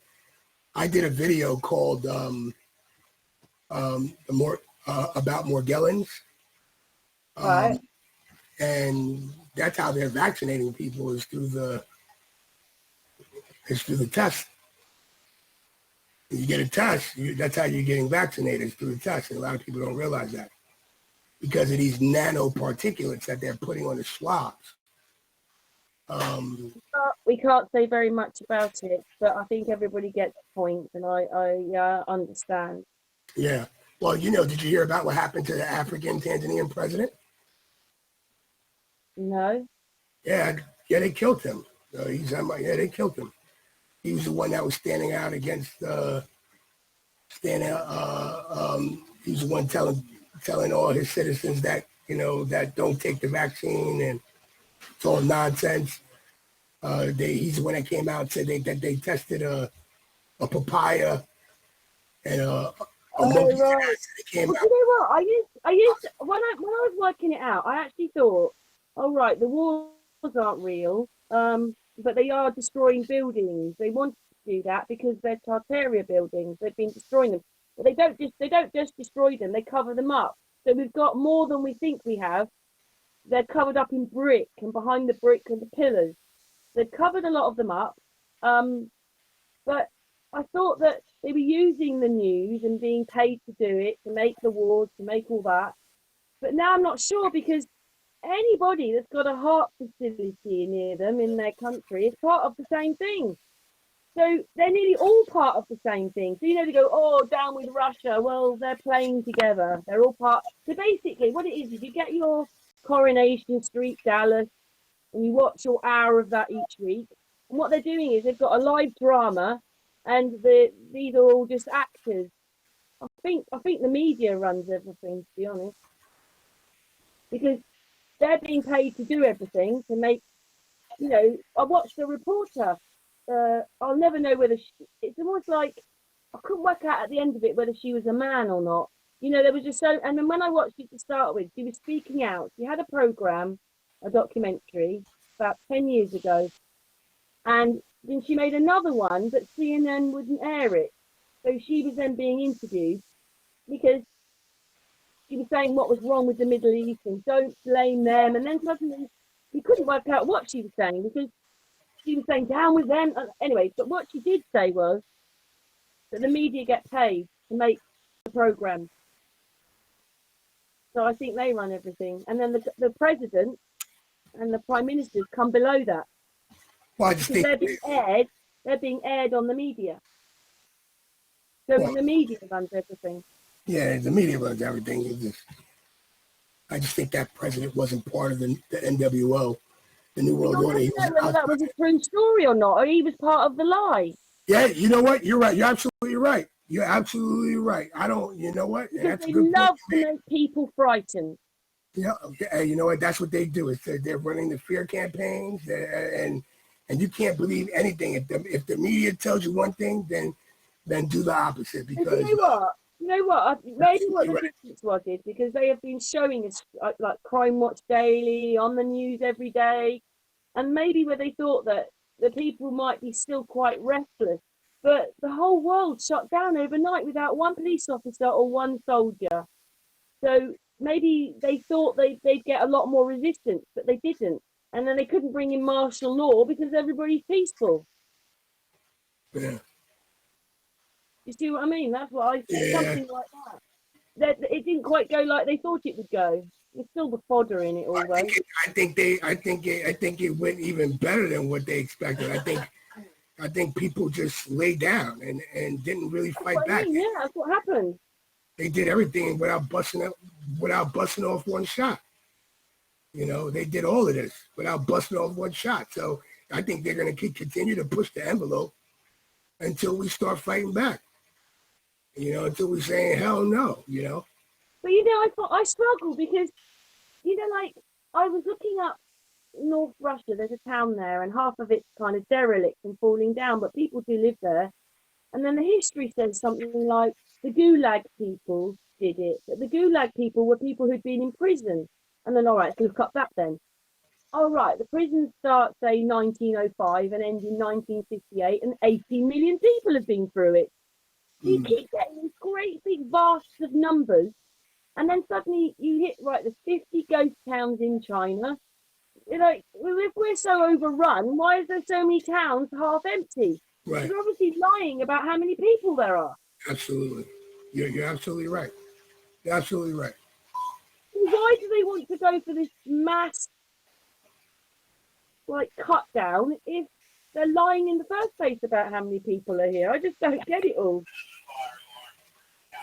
B: I did a video called about Morgellons.
A: Right.
B: And that's how they're vaccinating people is through the test. You get a test, that's how you're getting vaccinated, through the test. And a lot of people don't realize that because of these nanoparticulates that they're putting on the swabs.
A: We can't say very much about it, but I think everybody gets the point, and I understand.
B: Yeah. Well, did you hear about what happened to the African Tanzanian president?
A: No.
B: Yeah, they killed him. They killed him. He was the one that was standing out against he was the one telling all his citizens that that don't take the vaccine, and it's all nonsense. He's the one that came out and said that they tested a papaya and a monkey ass. Came out.
A: You know what? I used when I was working it out, I actually thought, oh right, the wars aren't real, but they are destroying buildings. They wanted to do that because they're Tartaria buildings. They've been destroying them, but they don't just destroy them. They cover them up. So we've got more than we think we have. They're covered up in brick, and behind the brick and the pillars. They've covered a lot of them up, but I thought that they were using the news and being paid to do it, to make the wars, to make all that. But now I'm not sure, because anybody that's got a heart facility near them in their country is part of the same thing. So they're nearly all part of the same thing. So, they go, oh, down with Russia. Well, they're playing together. They're all part. So basically what it is you get your Coronation Street, Dallas, and you watch your hour of that each week. And what they're doing is they've got a live drama, and these are all just actors. I think the media runs everything, to be honest, because they're being paid to do everything to make. I watched a reporter. I'll never know whether it's almost like I couldn't work out at the end of it whether she was a man or not. There was just so. And then when I watched it to start with, she was speaking out. She had a program, a documentary about 10 years ago, and then she made another one, but CNN wouldn't air it. So she was then being interviewed because she was saying what was wrong with the Middle East and don't blame them. And then suddenly you couldn't work out what she was saying because she was saying down with them. Anyway, but what she did say was that the media get paid to make the program. So I think they run everything. And then the president and the prime ministers come below that.
B: Well, I just think
A: they're being aired on the media. So the media runs everything.
B: Yeah, the media runs everything. I just think that president wasn't part of the NWO, the New World
A: I
B: Order.
A: don't
B: He was
A: know whether that was a true story or not, or he was part of the lie.
B: Yeah, you know what? You're right. You're absolutely right. You're absolutely right. I don't, you know what?
A: Because
B: That's a
A: they
B: good point
A: love to make people frightened.
B: Yeah, okay. You know what? That's what they do. Is they're running the fear campaigns, and you can't believe anything. If the media tells you one thing, then do the opposite
A: And
B: because
A: you know what? Maybe what the difference was is because they have been showing us like Crime Watch Daily on the news every day, and maybe where they thought that the people might be still quite restless, but the whole world shut down overnight without one police officer or one soldier. So maybe they thought they'd get a lot more resistance, but they didn't. And then they couldn't bring in martial law because everybody's peaceful.
B: yeah,
A: You see what I mean? That's what I said.
B: yeah.
A: Something like that. That it didn't quite go like they thought it would go. There's still the fodder in it all, though.
B: I think it went even better than what they expected. I think people just lay down and didn't really
A: That's
B: fight
A: what I
B: back.
A: mean. Yeah, that's what happened.
B: They did everything without busting off one shot. You know, they did all of this without busting off one shot. So I think they're going to continue to push the envelope until we start fighting back. You know, until we're saying hell no. You know.
A: But I thought I struggled because like I was looking up North Russia. There's a town there, and half of it's kind of derelict and falling down, but people do live there. And then the history says something like the Gulag people did it, but the Gulag people were people who'd been in prison. And then, all right, so look up that then. All right, the prisons start, say, 1905 and end in 1958, and 18 million people have been through it. So you keep getting these great big vasts of numbers, and then suddenly you hit, right, there's 50 ghost towns in China. If we're so overrun, why is there so many towns half empty?
B: Right.
A: They're obviously lying about how many people there are.
B: Absolutely. You're absolutely right. You're absolutely right.
A: Why do they want to go for this mass cut down if they're lying in the first place about how many people are here? I just don't get it all.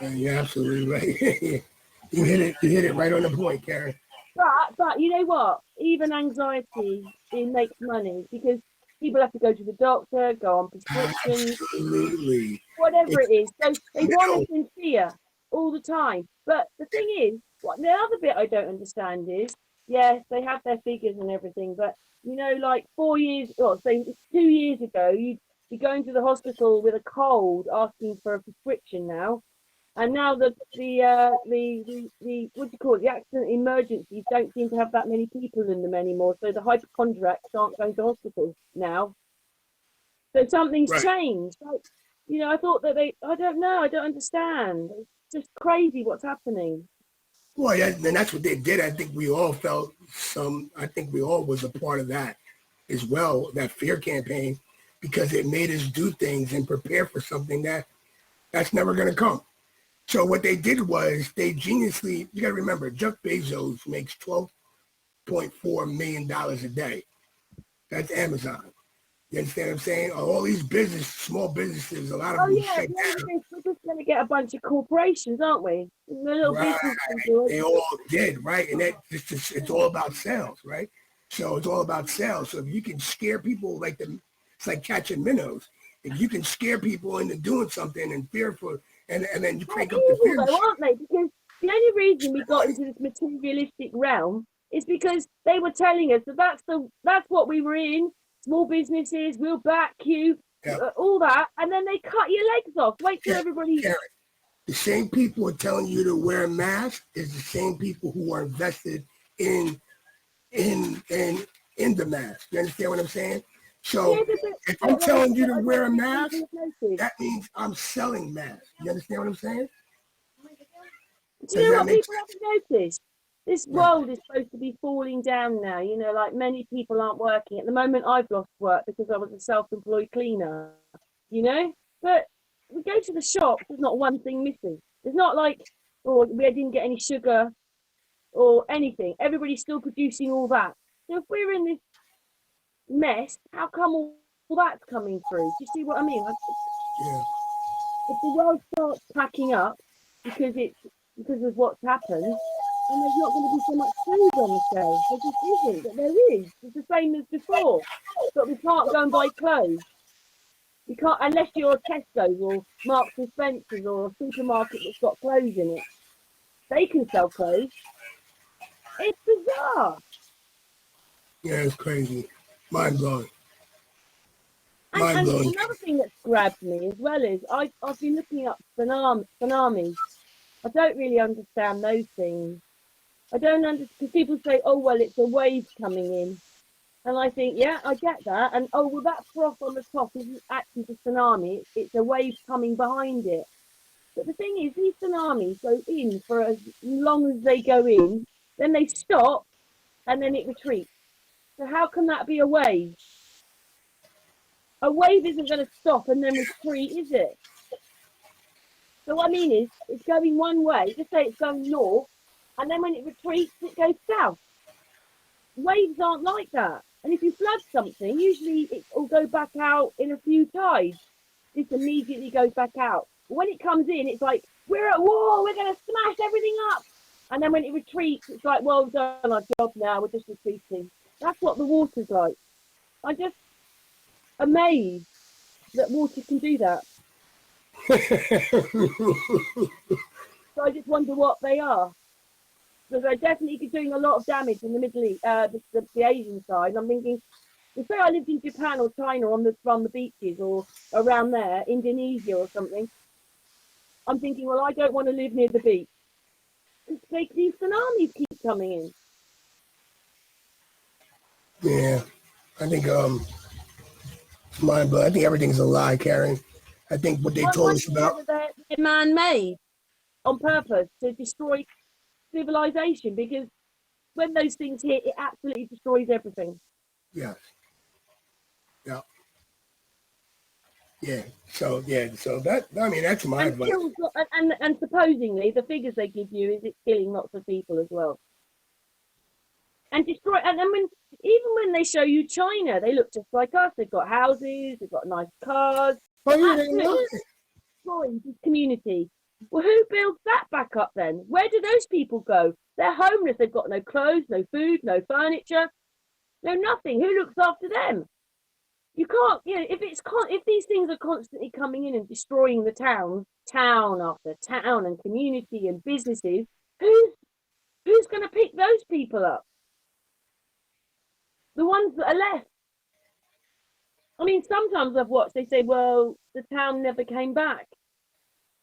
B: You're absolutely right. You hit it right on the point, Karen.
A: But you know what? Even anxiety, it makes money because people have to go to the doctor, go on prescriptions,
B: Absolutely.
A: whatever it is. So they want us in fear all the time. But the thing is, what the other bit I don't understand is, yes, they have their figures and everything, but like 4 years, or say 2 years ago, you'd be going to the hospital with a cold, asking for a prescription now. And now the what do you call it? The accident emergencies don't seem to have that many people in them anymore. So the hypochondriacs aren't going to hospital now. So something's changed. I thought that I don't know, I don't understand. It's just crazy what's happening.
B: Well, yeah, and that's what they did. I think we all felt I think we all was a part of that as well, that fear campaign, because it made us do things and prepare for something that's never going to come. So what they did was they geniusly, you got to remember, Jeff Bezos makes $12.4 million a day. That's Amazon. You understand what I'm saying? All these small businesses, a lot of them shut down.
A: We're just going to get a bunch of corporations, aren't we? The little business
B: they all did, right? And it's all about sales, right? So it's all about sales. So if you can scare people it's like catching minnows. If you can scare people into doing something and fearful, and then you crank up the fear.
A: Though, aren't they? Because the only reason we got into this materialistic realm is because they were telling us that that's what we were in. Small businesses, we'll back you, all that, and then they cut your legs off. Wait till everybody.
B: Karen, the same people are telling you to wear a mask is the same people who are invested in the mask. You understand what I'm saying? So if I'm telling you to wear a mask, that means I'm selling masks. You understand what I'm saying?
A: Do you know what people haven't noticed? This world is supposed to be falling down now. Like many people aren't working. At the moment, I've lost work because I was a self-employed cleaner, But we go to the shop, there's not one thing missing. It's not like, we didn't get any sugar or anything. Everybody's still producing all that. So if we're in this mess, how come all that's coming through? Do you see what I mean?
B: Yeah.
A: If the world starts packing up because of what's happened, and there's not going to be so much food on the shelves. There just isn't, but there is. It's the same as before. But we can't go and buy clothes. You can't unless you're a Tesco's or Marks and Spencer's or a supermarket that's got clothes in it. They can sell clothes. It's bizarre.
B: Yeah, it's crazy. Mind blowing.
A: And
B: Mind blowing.
A: another thing that's grabbed me as well is I've been looking up tsunamis. I don't really understand those things. I don't understand because people say, oh, well, it's a wave coming in. And I think, yeah, I get that. And oh, well, that froth on the top isn't actually the tsunami. It's a wave coming behind it. But the thing is, these tsunamis go in for as long as they go in, then they stop, and then it retreats. So how can that be a wave? A wave isn't going to stop and then retreat, is it? So what I mean is, it's going one way. Just say it's going north, and then when it retreats, it goes south. Waves aren't like that. And if you flood something, usually it will go back out in a few tides. This immediately goes back out. When it comes in, it's like, we're at war, we're going to smash everything up. And then when it retreats, it's like, well, we've done our job now, we're just retreating. That's what the water's like. I'm just amazed that water can do that. So I just wonder what they are. Because they're definitely doing a lot of damage in the Middle East, the Asian side. I'm thinking, if say I lived in Japan or China on the beaches or around there, Indonesia or something, I'm thinking, well, I don't want to live near the beach. These tsunamis keep coming in.
B: Yeah, I think mind blowing. I think everything's a lie, Karen. I think what they told us about
A: whether they're man-made on purpose to destroy civilization, because when those things hit, it absolutely destroys everything.
B: Yes. Yeah. Yeah. So that that's my advice.
A: And supposedly the figures they give you is it's killing lots of people as well. And destroy and then even when they show you China, they look just like us. They've got houses, they've got nice cars.
B: Oh yeah, they know.
A: Destroying this community. Well, who builds that back up then? Where do those people go? They're homeless. They've got no clothes, no food, no furniture, no nothing. Who looks after them? You can't, if these things are constantly coming in and destroying the town after town and community and businesses, who's going to pick those people up? The ones that are left. I mean, sometimes I've watched, they say, well, the town never came back.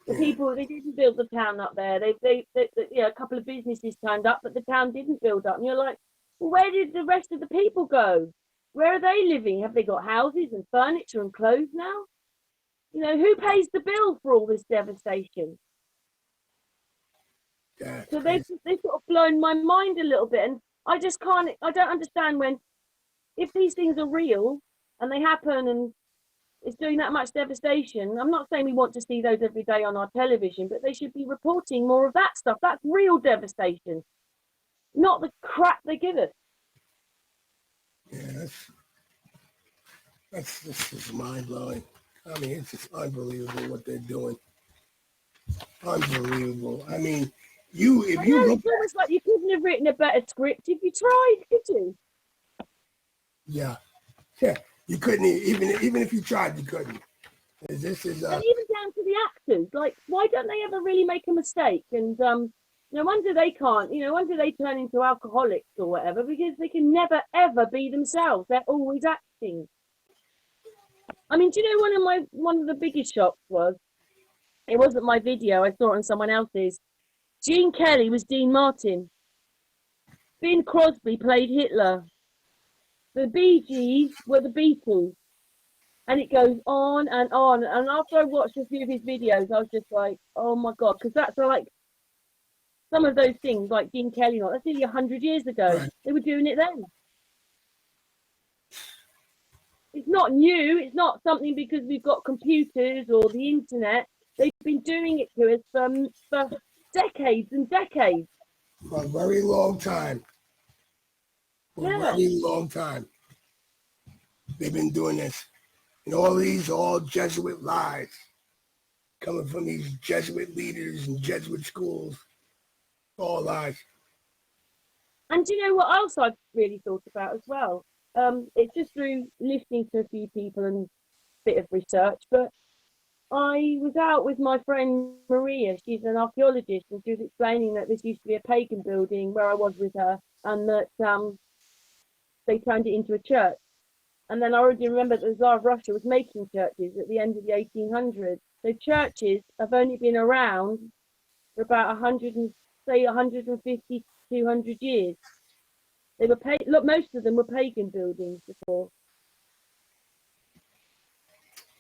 A: The people, they didn't build the town up there. A couple of businesses turned up, but the town didn't build up. And you're like, well, where did the rest of the people go? Where are they living? Have they got houses and furniture and clothes now? You know, who pays the bill for all this devastation? So they've sort of blown my mind a little bit. And I don't understand if these things are real and they happen and it's doing that much devastation. I'm not saying we want to see those every day on our television, but they should be reporting more of that stuff. That's real devastation, not the crap they give us.
B: Yeah, that's just mind blowing. I mean, it's just unbelievable what they're doing. Unbelievable. I mean, if you look,
A: it's almost like you couldn't have written a better script if you tried, could you?
B: Yeah, you couldn't even if you tried, you couldn't. This is
A: and even down to the actors. Like, why don't they ever really make a mistake? And no wonder they can't. No wonder they turn into alcoholics or whatever, because they can never ever be themselves. They're always acting. I mean, do you know one of the biggest shocks was, it wasn't my video, I saw it on someone else's. Gene Kelly was Dean Martin. Bing Crosby played Hitler. The Bee Gees were the Beatles. And it goes on and on. And after I watched a few of his videos, I was just like, oh my God, because that's like some of those things, like Gene Kelly, that's nearly 100 years ago. Right. They were doing it then. It's not new. It's not something because we've got computers or the internet. They've been doing it to us for decades and decades.
B: For a very long time. For a very long time. They've been doing this. And all Jesuit lies coming from these Jesuit leaders and Jesuit schools. All lies.
A: And do you know what else I've really thought about as well? It's just through listening to a few people and a bit of research, but I was out with my friend Maria. She's an archaeologist, and she was explaining that this used to be a pagan building where I was with her, and that they turned it into a church. And then I already remember that the Tsar of Russia was making churches at the end of the 1800s. So churches have only been around for about 100 and say 150 to 200 years. They were look, most of them were pagan buildings before.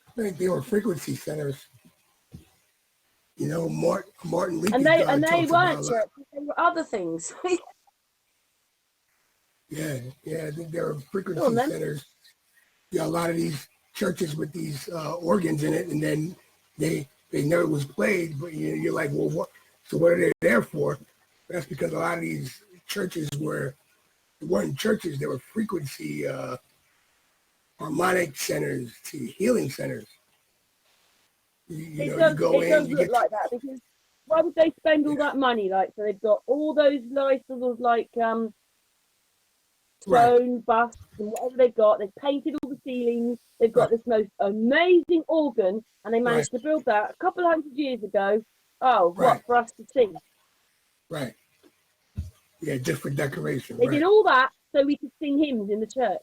B: I think they were frequency centers. You know, Martin
A: And
B: Leakey
A: they
B: talks about
A: weren't
B: a lot.
A: churches, they were other things.
B: Yeah, I think there were
A: Go on
B: frequency
A: then.
B: centers. You know, a lot of these churches with these organs in it, and then they know it was played, but you're like, well, what? So what are they there for? That's because a lot of these churches weren't churches; they were frequency harmonic centers to healing centers. You know, you go
A: It
B: in,
A: does
B: you
A: look
B: get
A: like that, because why would they spend all
B: yeah,
A: that money? Like, so they've got all those nice sort of like
B: right,
A: stone busts and whatever they've got. They've painted all the ceilings. They've
B: right,
A: got this most amazing organ, and they
B: right,
A: managed to build that a couple of hundred years ago. Oh, what
B: right,
A: for us to see?
B: right. Yeah, just for decoration,
A: They did
B: right,
A: all that so we could sing hymns in the church.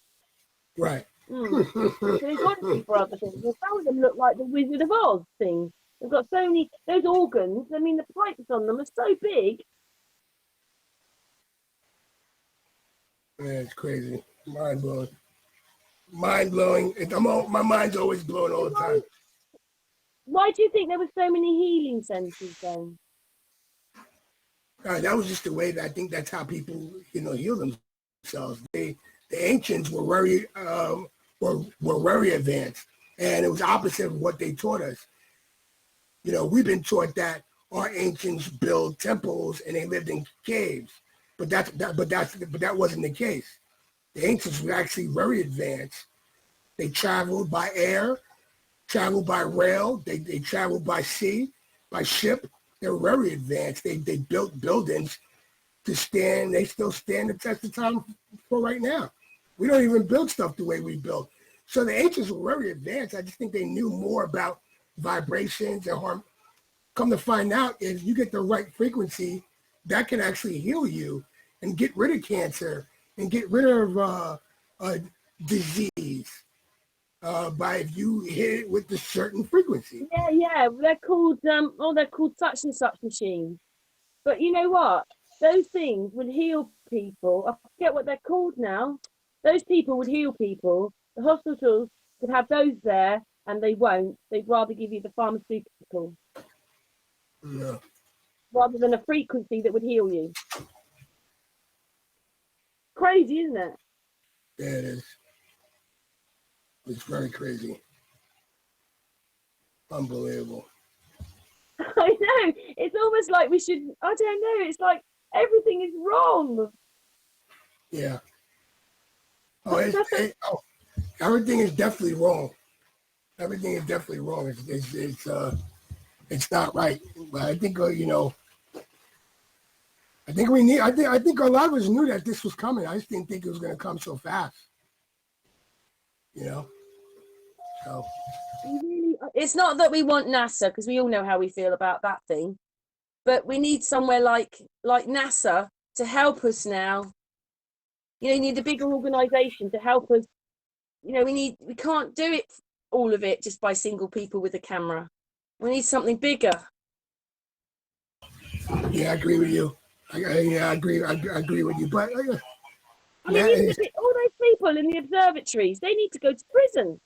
B: right.
A: Mm. So they've got to be for other things. And some of them look like the Wizard of Oz thing. They've got so many those organs. I mean, the pipes on them are so big.
B: Man, it's crazy, mind blowing. Mind blowing. My mind's always blowing all the
A: Why,
B: time.
A: why do you think there were so many healing centers then?
B: That was just the way that I think that's how people, heal themselves. The ancients were very were very advanced, and it was opposite of what they taught us. We've been taught that our ancients built temples and they lived in caves, but that wasn't the case. The ancients were actually very advanced. They traveled by air, traveled by rail, they traveled by sea, by ship. They were very advanced. They built buildings to stand. They still stand the test of time for right now. We don't even build stuff the way we built. So the ancients were very advanced. I just think they knew more about vibrations and harm. Come to find out, if you get the right frequency, that can actually heal you and get rid of cancer and get rid of disease by if you hit it with a certain frequency.
A: Yeah. They're called such and such machines. But you know what? Those things would heal people. I forget what they're called now. Those people would heal people. The hospitals could have those there, and they won't. They'd rather give you the pharmaceutical
B: Yeah,
A: rather than a frequency that would heal you. Crazy, isn't it?
B: yeah, it is. It's very crazy. Unbelievable.
A: I know. It's almost like we should. I don't know. It's like everything is wrong.
B: Yeah. Oh, everything is definitely wrong. Everything is definitely wrong. It's not right. But I think I think a lot of us knew that this was coming. I just didn't think it was going to come so fast. You know. So
A: It's not that we want NASA, because we all know how we feel about that thing, but we need somewhere like NASA to help us now. You need a bigger organisation to help us. We can't do it, all of it, just by single people with a camera. We need something bigger.
B: yeah, I agree with you. I agree. I agree with you. But
A: I mean, all those people in the observatories, they need to go to prison.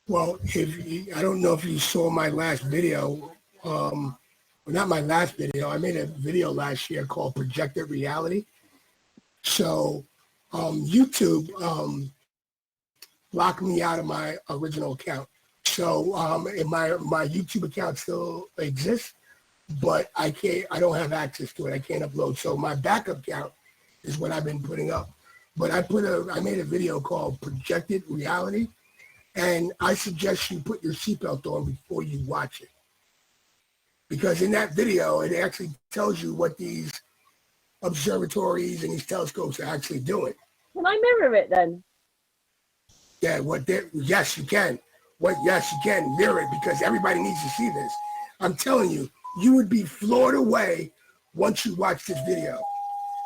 B: well, I don't know if you saw my last video. Well, not my last video. I made a video last year called Projected Reality. So YouTube locked me out of my original account. So my YouTube account still exists, but I don't have access to it. I can't upload. So my backup account is what I've been putting up. But I made a video called Projected Reality, and I suggest you put your seatbelt on before you watch it. Because in that video, it actually tells you what these observatories and these telescopes are actually doing.
A: Can I mirror it then?
B: Yeah, yes, you can. Yes, you can mirror it because everybody needs to see this. I'm telling you, you would be floored away once you watch this video.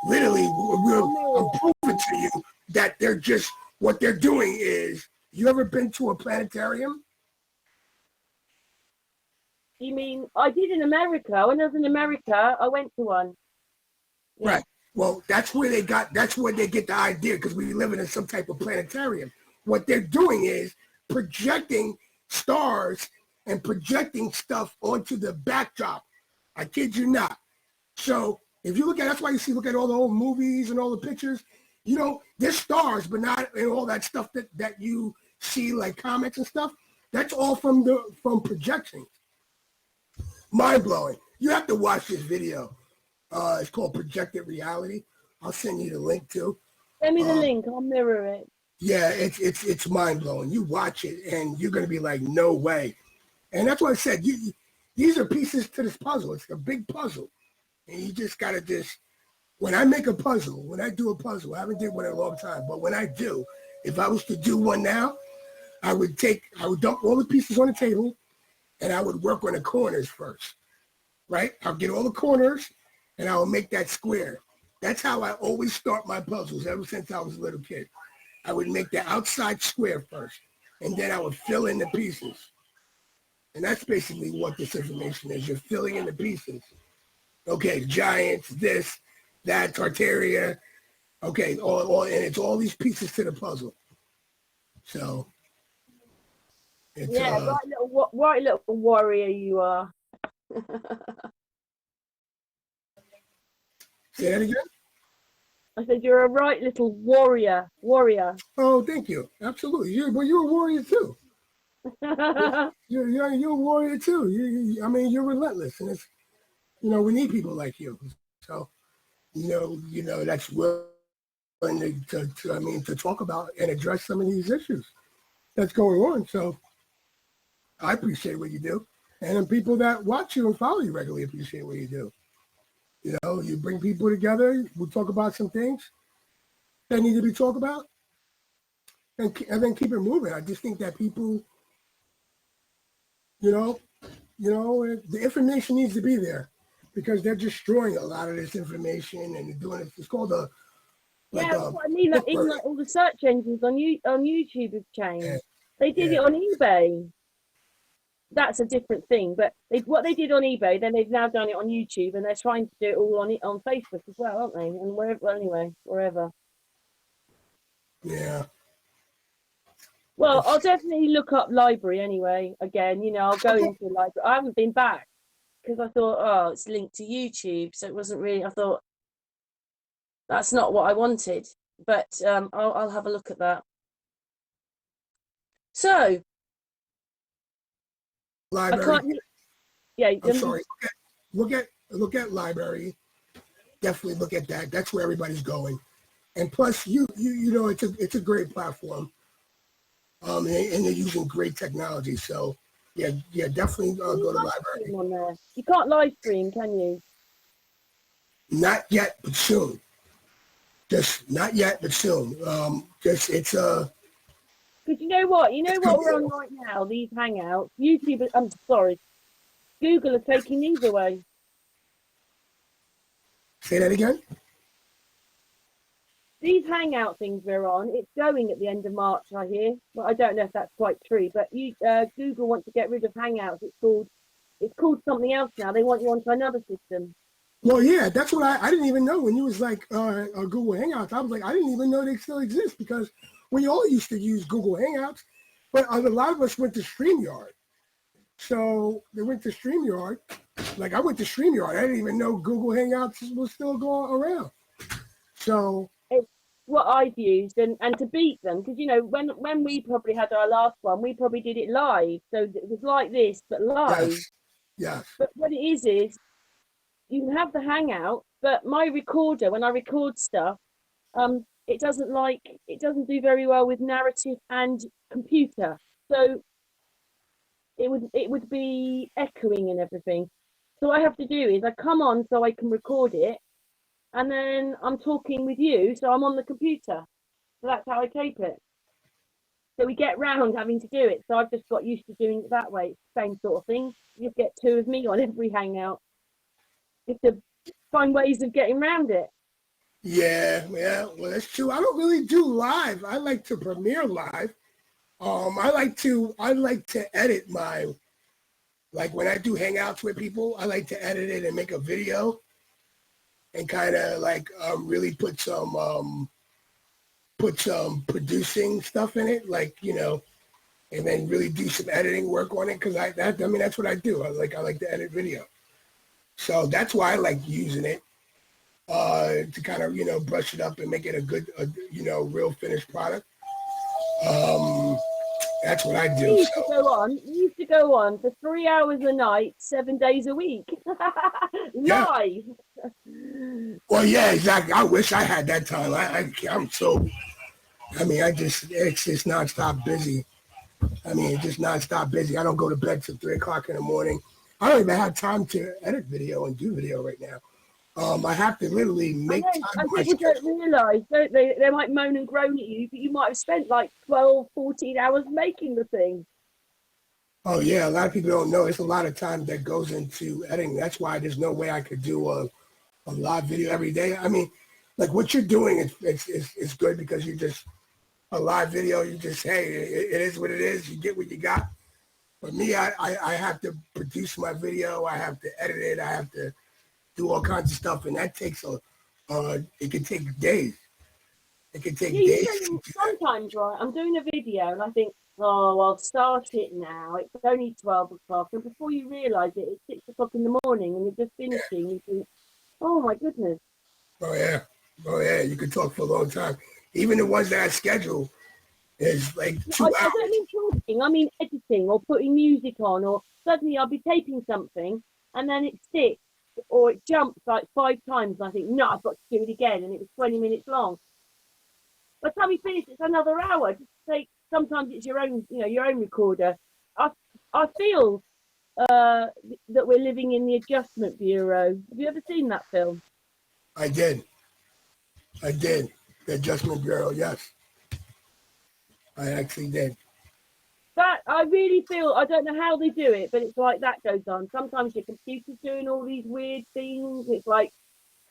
B: Literally, I'm proving to you that they're just, what they're doing is, you ever been to a planetarium?
A: You mean, I did in America. When I was in America, I went to one.
B: Yeah. Right. Well, that's where they get the idea, because we live in some type of planetarium. What they're doing is projecting stars and projecting stuff onto the backdrop. I kid you not. So if you look at, that's why you look at all the old movies and all the pictures, there's stars, but not in all that stuff that you see, like comics and stuff. That's all from projections. Mind blowing. You have to watch this video. It's called Projected Reality. I'll send you the link too.
A: Send me the link. I'll mirror it.
B: Yeah, it's mind blowing. You watch it and you're gonna be like, no way. And that's why I said these are pieces to this puzzle. It's a big puzzle, and you just gotta when I make a puzzle, when I do a puzzle, I haven't did one in a long time, but when I do, if I was to do one now, I would dump all the pieces on the table, and I would work on the corners first, right? I'll get all the corners, and I will make that square. That's how I always start my puzzles ever since I was a little kid. I would make the outside square first, and then I would fill in the pieces. And that's basically what this information is. You're filling in the pieces. Okay, giants, this, that, Tartaria. Okay, and it's all these pieces to the puzzle. So, it's,
A: right little warrior you are.
B: Say that again?
A: I said you're a right little warrior.
B: Oh, thank you. Absolutely. You're a warrior too. you're a warrior too. You're relentless, and it's we need people like you. So that's willing to talk about and address some of these issues that's going on. So I appreciate what you do, and the people that watch you and follow you regularly appreciate what you do. You bring people together. We talk about some things that need to be talked about, and then keep it moving. I just think that people, the information needs to be there, because they're destroying a lot of this information, and they're doing it. It's called
A: that's what I mean. Like, even like all the search engines on YouTube have changed. They did it on eBay. That's a different thing. But what they did on eBay, then they've now done it on YouTube, and they're trying to do it all on Facebook as well, aren't they? And wherever.
B: Yeah.
A: Well, I'll definitely look up library anyway. Again, I'll go into the library. I haven't been back because I thought, it's linked to YouTube, so it wasn't really. I thought that's not what I wanted, but I'll have a look at that. So,
B: library.
A: I'm
B: sorry. Look at library. Definitely look at that. That's where everybody's going. And plus, it's a great platform. And they're using great technology. So, yeah, definitely go to library.
A: On there. You can't live stream, can you?
B: Not yet, but soon. Just not yet, but soon. Because
A: you know what? We're on right now, these Hangouts. YouTube, I'm sorry, Google are taking these away.
B: Say that again?
A: These Hangout things we're on, it's going at the end of March, I hear. Well, I don't know if that's quite true, but Google wants to get rid of Hangouts. It's called something else now. They want you onto another system.
B: Well, yeah, that's what I didn't even know when you was like Google Hangouts. I was like, I didn't even know they still exist, because we all used to use Google Hangouts, but a lot of us went to StreamYard. So they went to StreamYard. Like, I went to StreamYard. I didn't even know Google Hangouts was still going around. So
A: it's what I've used, and to beat them, because when we probably had our last one, we probably did it live. So it was like this, but live.
B: Yes.
A: But what it is you can have the Hangout, but my recorder, when I record stuff, it doesn't do very well with narrative and computer. So it would be echoing and everything. So what I have to do is I come on so I can record it, and then I'm talking with you, so I'm on the computer. So that's how I tape it. So we get round having to do it. So I've just got used to doing it that way. It's the same sort of thing. You get two of me on every hangout. You have to find ways of getting around it.
B: Yeah, yeah. Well, that's true. I don't really do live. I like to premiere live. I like to edit my, like when I do hangouts with people, I like to edit it and make a video and kind of like really put some producing stuff in it, like, and then really do some editing work on it, because I mean that's what I do. I like to edit video, so that's why I like using it to kind of brush it up and make it a good real finished product. That's what I do.
A: We used to go on for 3 hours a night, 7 days a week,
B: Yeah.
A: live.
B: Well, yeah, exactly. I wish I had that time. I'm so. I mean, it's just nonstop busy. I mean, it's just nonstop busy. I don't go to bed till 3 o'clock in the morning. I don't even have time to edit video and do video right now. I have to literally make time.
A: And people don't realise, don't they? They might moan and groan at you, but you might have spent like 12, 14 hours making the thing.
B: Oh yeah, a lot of people don't know. It's a lot of time that goes into editing. That's why there's no way I could do a live video every day. I mean, like what you're doing is good, because you just a live video. You just, hey, it is what it is. You get what you got. For me, I have to produce my video. I have to edit it. I have to do all kinds of stuff, and that takes it can take days. It can take days.
A: Sometimes, right, I'm doing a video and I think, oh, I'll start it now. It's only 12 o'clock. And before you realise it, it's 6 o'clock in the morning and you're just finishing. You think, oh my goodness.
B: Oh yeah. You can talk for a long time. Even the ones that I schedule is like 2 hours.
A: I don't mean talking. I mean editing or putting music on, or suddenly I'll be taping something and then it sticks or it jumps like 5 times. And I think, no, I've got to do it again. And it was 20 minutes long. By the time we finish, it's another hour. Just take. Sometimes it's your own recorder. I feel that we're living in the Adjustment Bureau. Have you ever seen that film?
B: I did. The Adjustment Bureau, yes. I actually did.
A: That I really feel. I don't know how they do it, but it's like that goes on. Sometimes your computer's doing all these weird things. It's like,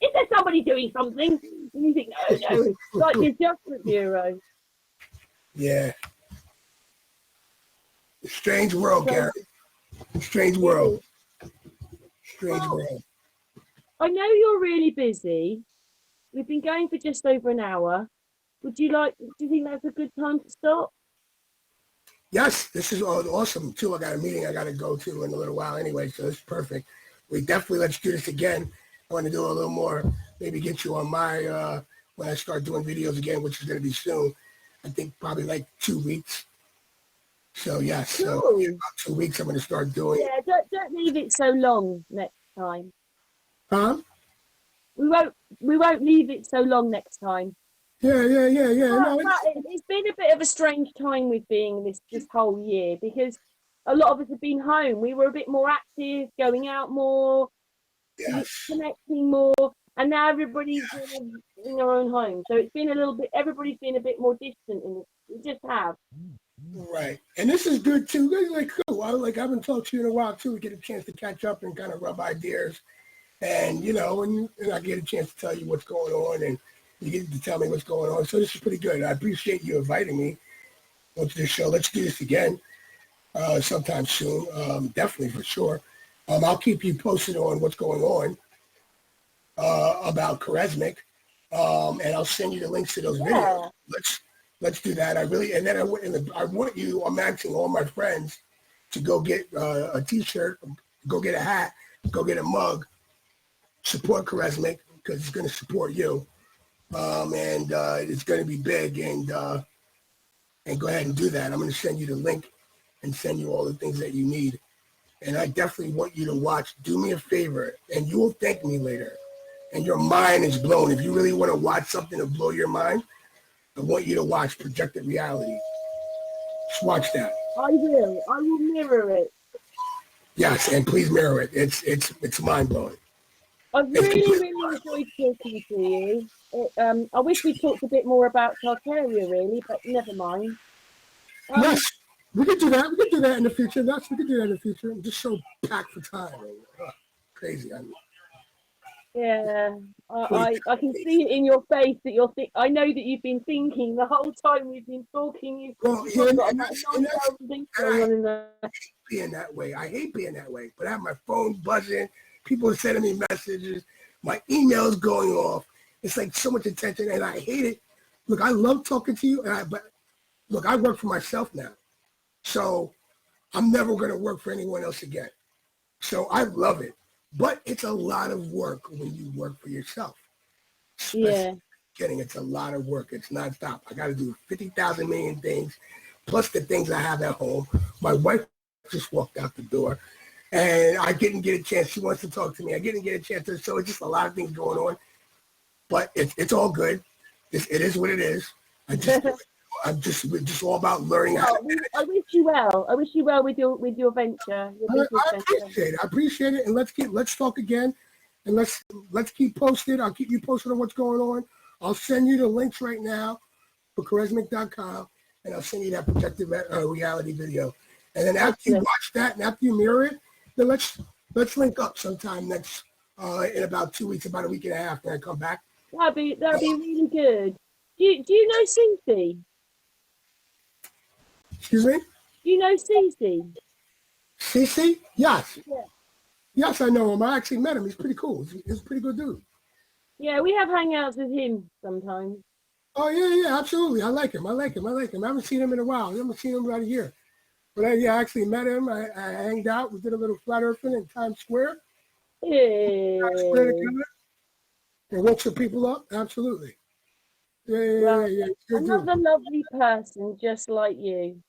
A: is there somebody doing something? And you think, no, it's like the Adjustment Bureau.
B: Yeah. Strange world, Gary. Strange world. Strange world.
A: I know you're really busy. We've been going for just over an hour. Do you think that's a good time to stop?
B: Yes, this is awesome too. I got a meeting I got to go to in a little while anyway, so it's perfect. Let's do this again. I want to do a little more, maybe get you on my, when I start doing videos again, which is going to be soon. I think probably like 2 weeks. So yes, so in about 2 weeks I'm going to start doing.
A: Yeah, don't leave it so long next time.
B: Huh?
A: We won't leave it so long next time.
B: Yeah. No,
A: it's been a bit of a strange time with being this whole year, because a lot of us have been home. We were a bit more active, going out more, connecting more, and now everybody's in their own home. So it's been everybody's been a bit more distant, and we just have.
B: Right. And this is good too. Like, cool. I haven't talked to you in a while too. We get a chance to catch up and kind of rub ideas. And, and I get a chance to tell you what's going on, and you get to tell me what's going on. So this is pretty good. I appreciate you inviting me onto this show. Let's do this again sometime soon. Definitely, for sure. I'll keep you posted on what's going on about Charismatic, and I'll send you the links to those videos. Let's do that. I'm asking all my friends to go get a T-shirt, go get a hat, go get a mug, support Charismatic, because it's going to support you. And it's going to be big, and go ahead and do that. I'm going to send you the link and send you all the things that you need. And I definitely want you to watch. Do me a favor, and you will thank me later. And your mind is blown. If you really want to watch something to blow your mind, I want you to watch Projected Reality. Just watch that.
A: I will mirror it.
B: Yes, and please mirror it. It's mind blowing.
A: I've
B: It's
A: really,
B: completely
A: really enjoyed talking to you. I wish we talked a bit more about Tartaria, really, but never mind.
B: yes.
A: Um,
B: We could do that. We could do that in the future. Yes, we could do that in the future. I'm just so packed for time. Crazy.
A: yeah,
B: Fully
A: I can see it in your face that I know that you've been thinking the whole time we've been talking.
B: well,
A: You've
B: yeah,
A: probably got
B: and
A: about
B: and that's
A: 9,000 things
B: and
A: going
B: I
A: on in there.
B: being that way. I hate being that way. But I have my phone buzzing. People are sending me messages. My emails going off. It's like so much attention, and I hate it. Look, I love talking to you, but look, I work for myself now, so I'm never going to work for anyone else again. So I love it, but it's a lot of work when you work for yourself. Especially
A: Yeah.
B: getting it's a lot of work. It's nonstop. I got to do 50,000 million things, plus the things I have at home. My wife just walked out the door, and I didn't get a chance. She wants to talk to me. I didn't get a chance to. So it's just a lot of things going on, but it's all good. It is what it is. I just we're just all about learning how to.
A: Oh, I wish you well. I wish you well with your venture, your business
B: I
A: venture.
B: appreciate it. I appreciate it, and let's talk again, and let's keep posted. I'll keep you posted on what's going on. I'll send you the links right now for charismatic.com, and I'll send you that protective reality video. And then after you
A: Excellent.
B: watch that, and after you mirror it, then let's link up sometime next in about 2 weeks, about a week and a half, and I come back.
A: That'd be really good. Do you know Susie?
B: Excuse me,
A: Do you know Susie?
B: CC? Yes,
A: Yeah.
B: yes, I know him. I actually met him. He's pretty cool. He's a pretty good dude.
A: Yeah, we have hangouts with him sometimes.
B: Oh yeah, absolutely. I like him. I like him. I like him. I haven't seen him in a while. I haven't seen him about a year. But yeah, I actually met him. I hanged out. We did a little flat earthing in Times Square. Times Square
A: Yeah.
B: together. And woke some people up. Absolutely.
A: Well,
B: Yeah. Good dude.
A: another lovely person just like you.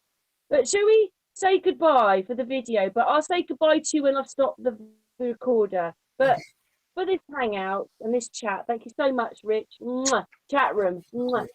A: But shall we say goodbye for the video? But I'll say goodbye to you when I've stopped the recorder. But
B: Okay.
A: for this hangout and this chat, thank you so much, Rich. Mwah. Chat room. Mwah.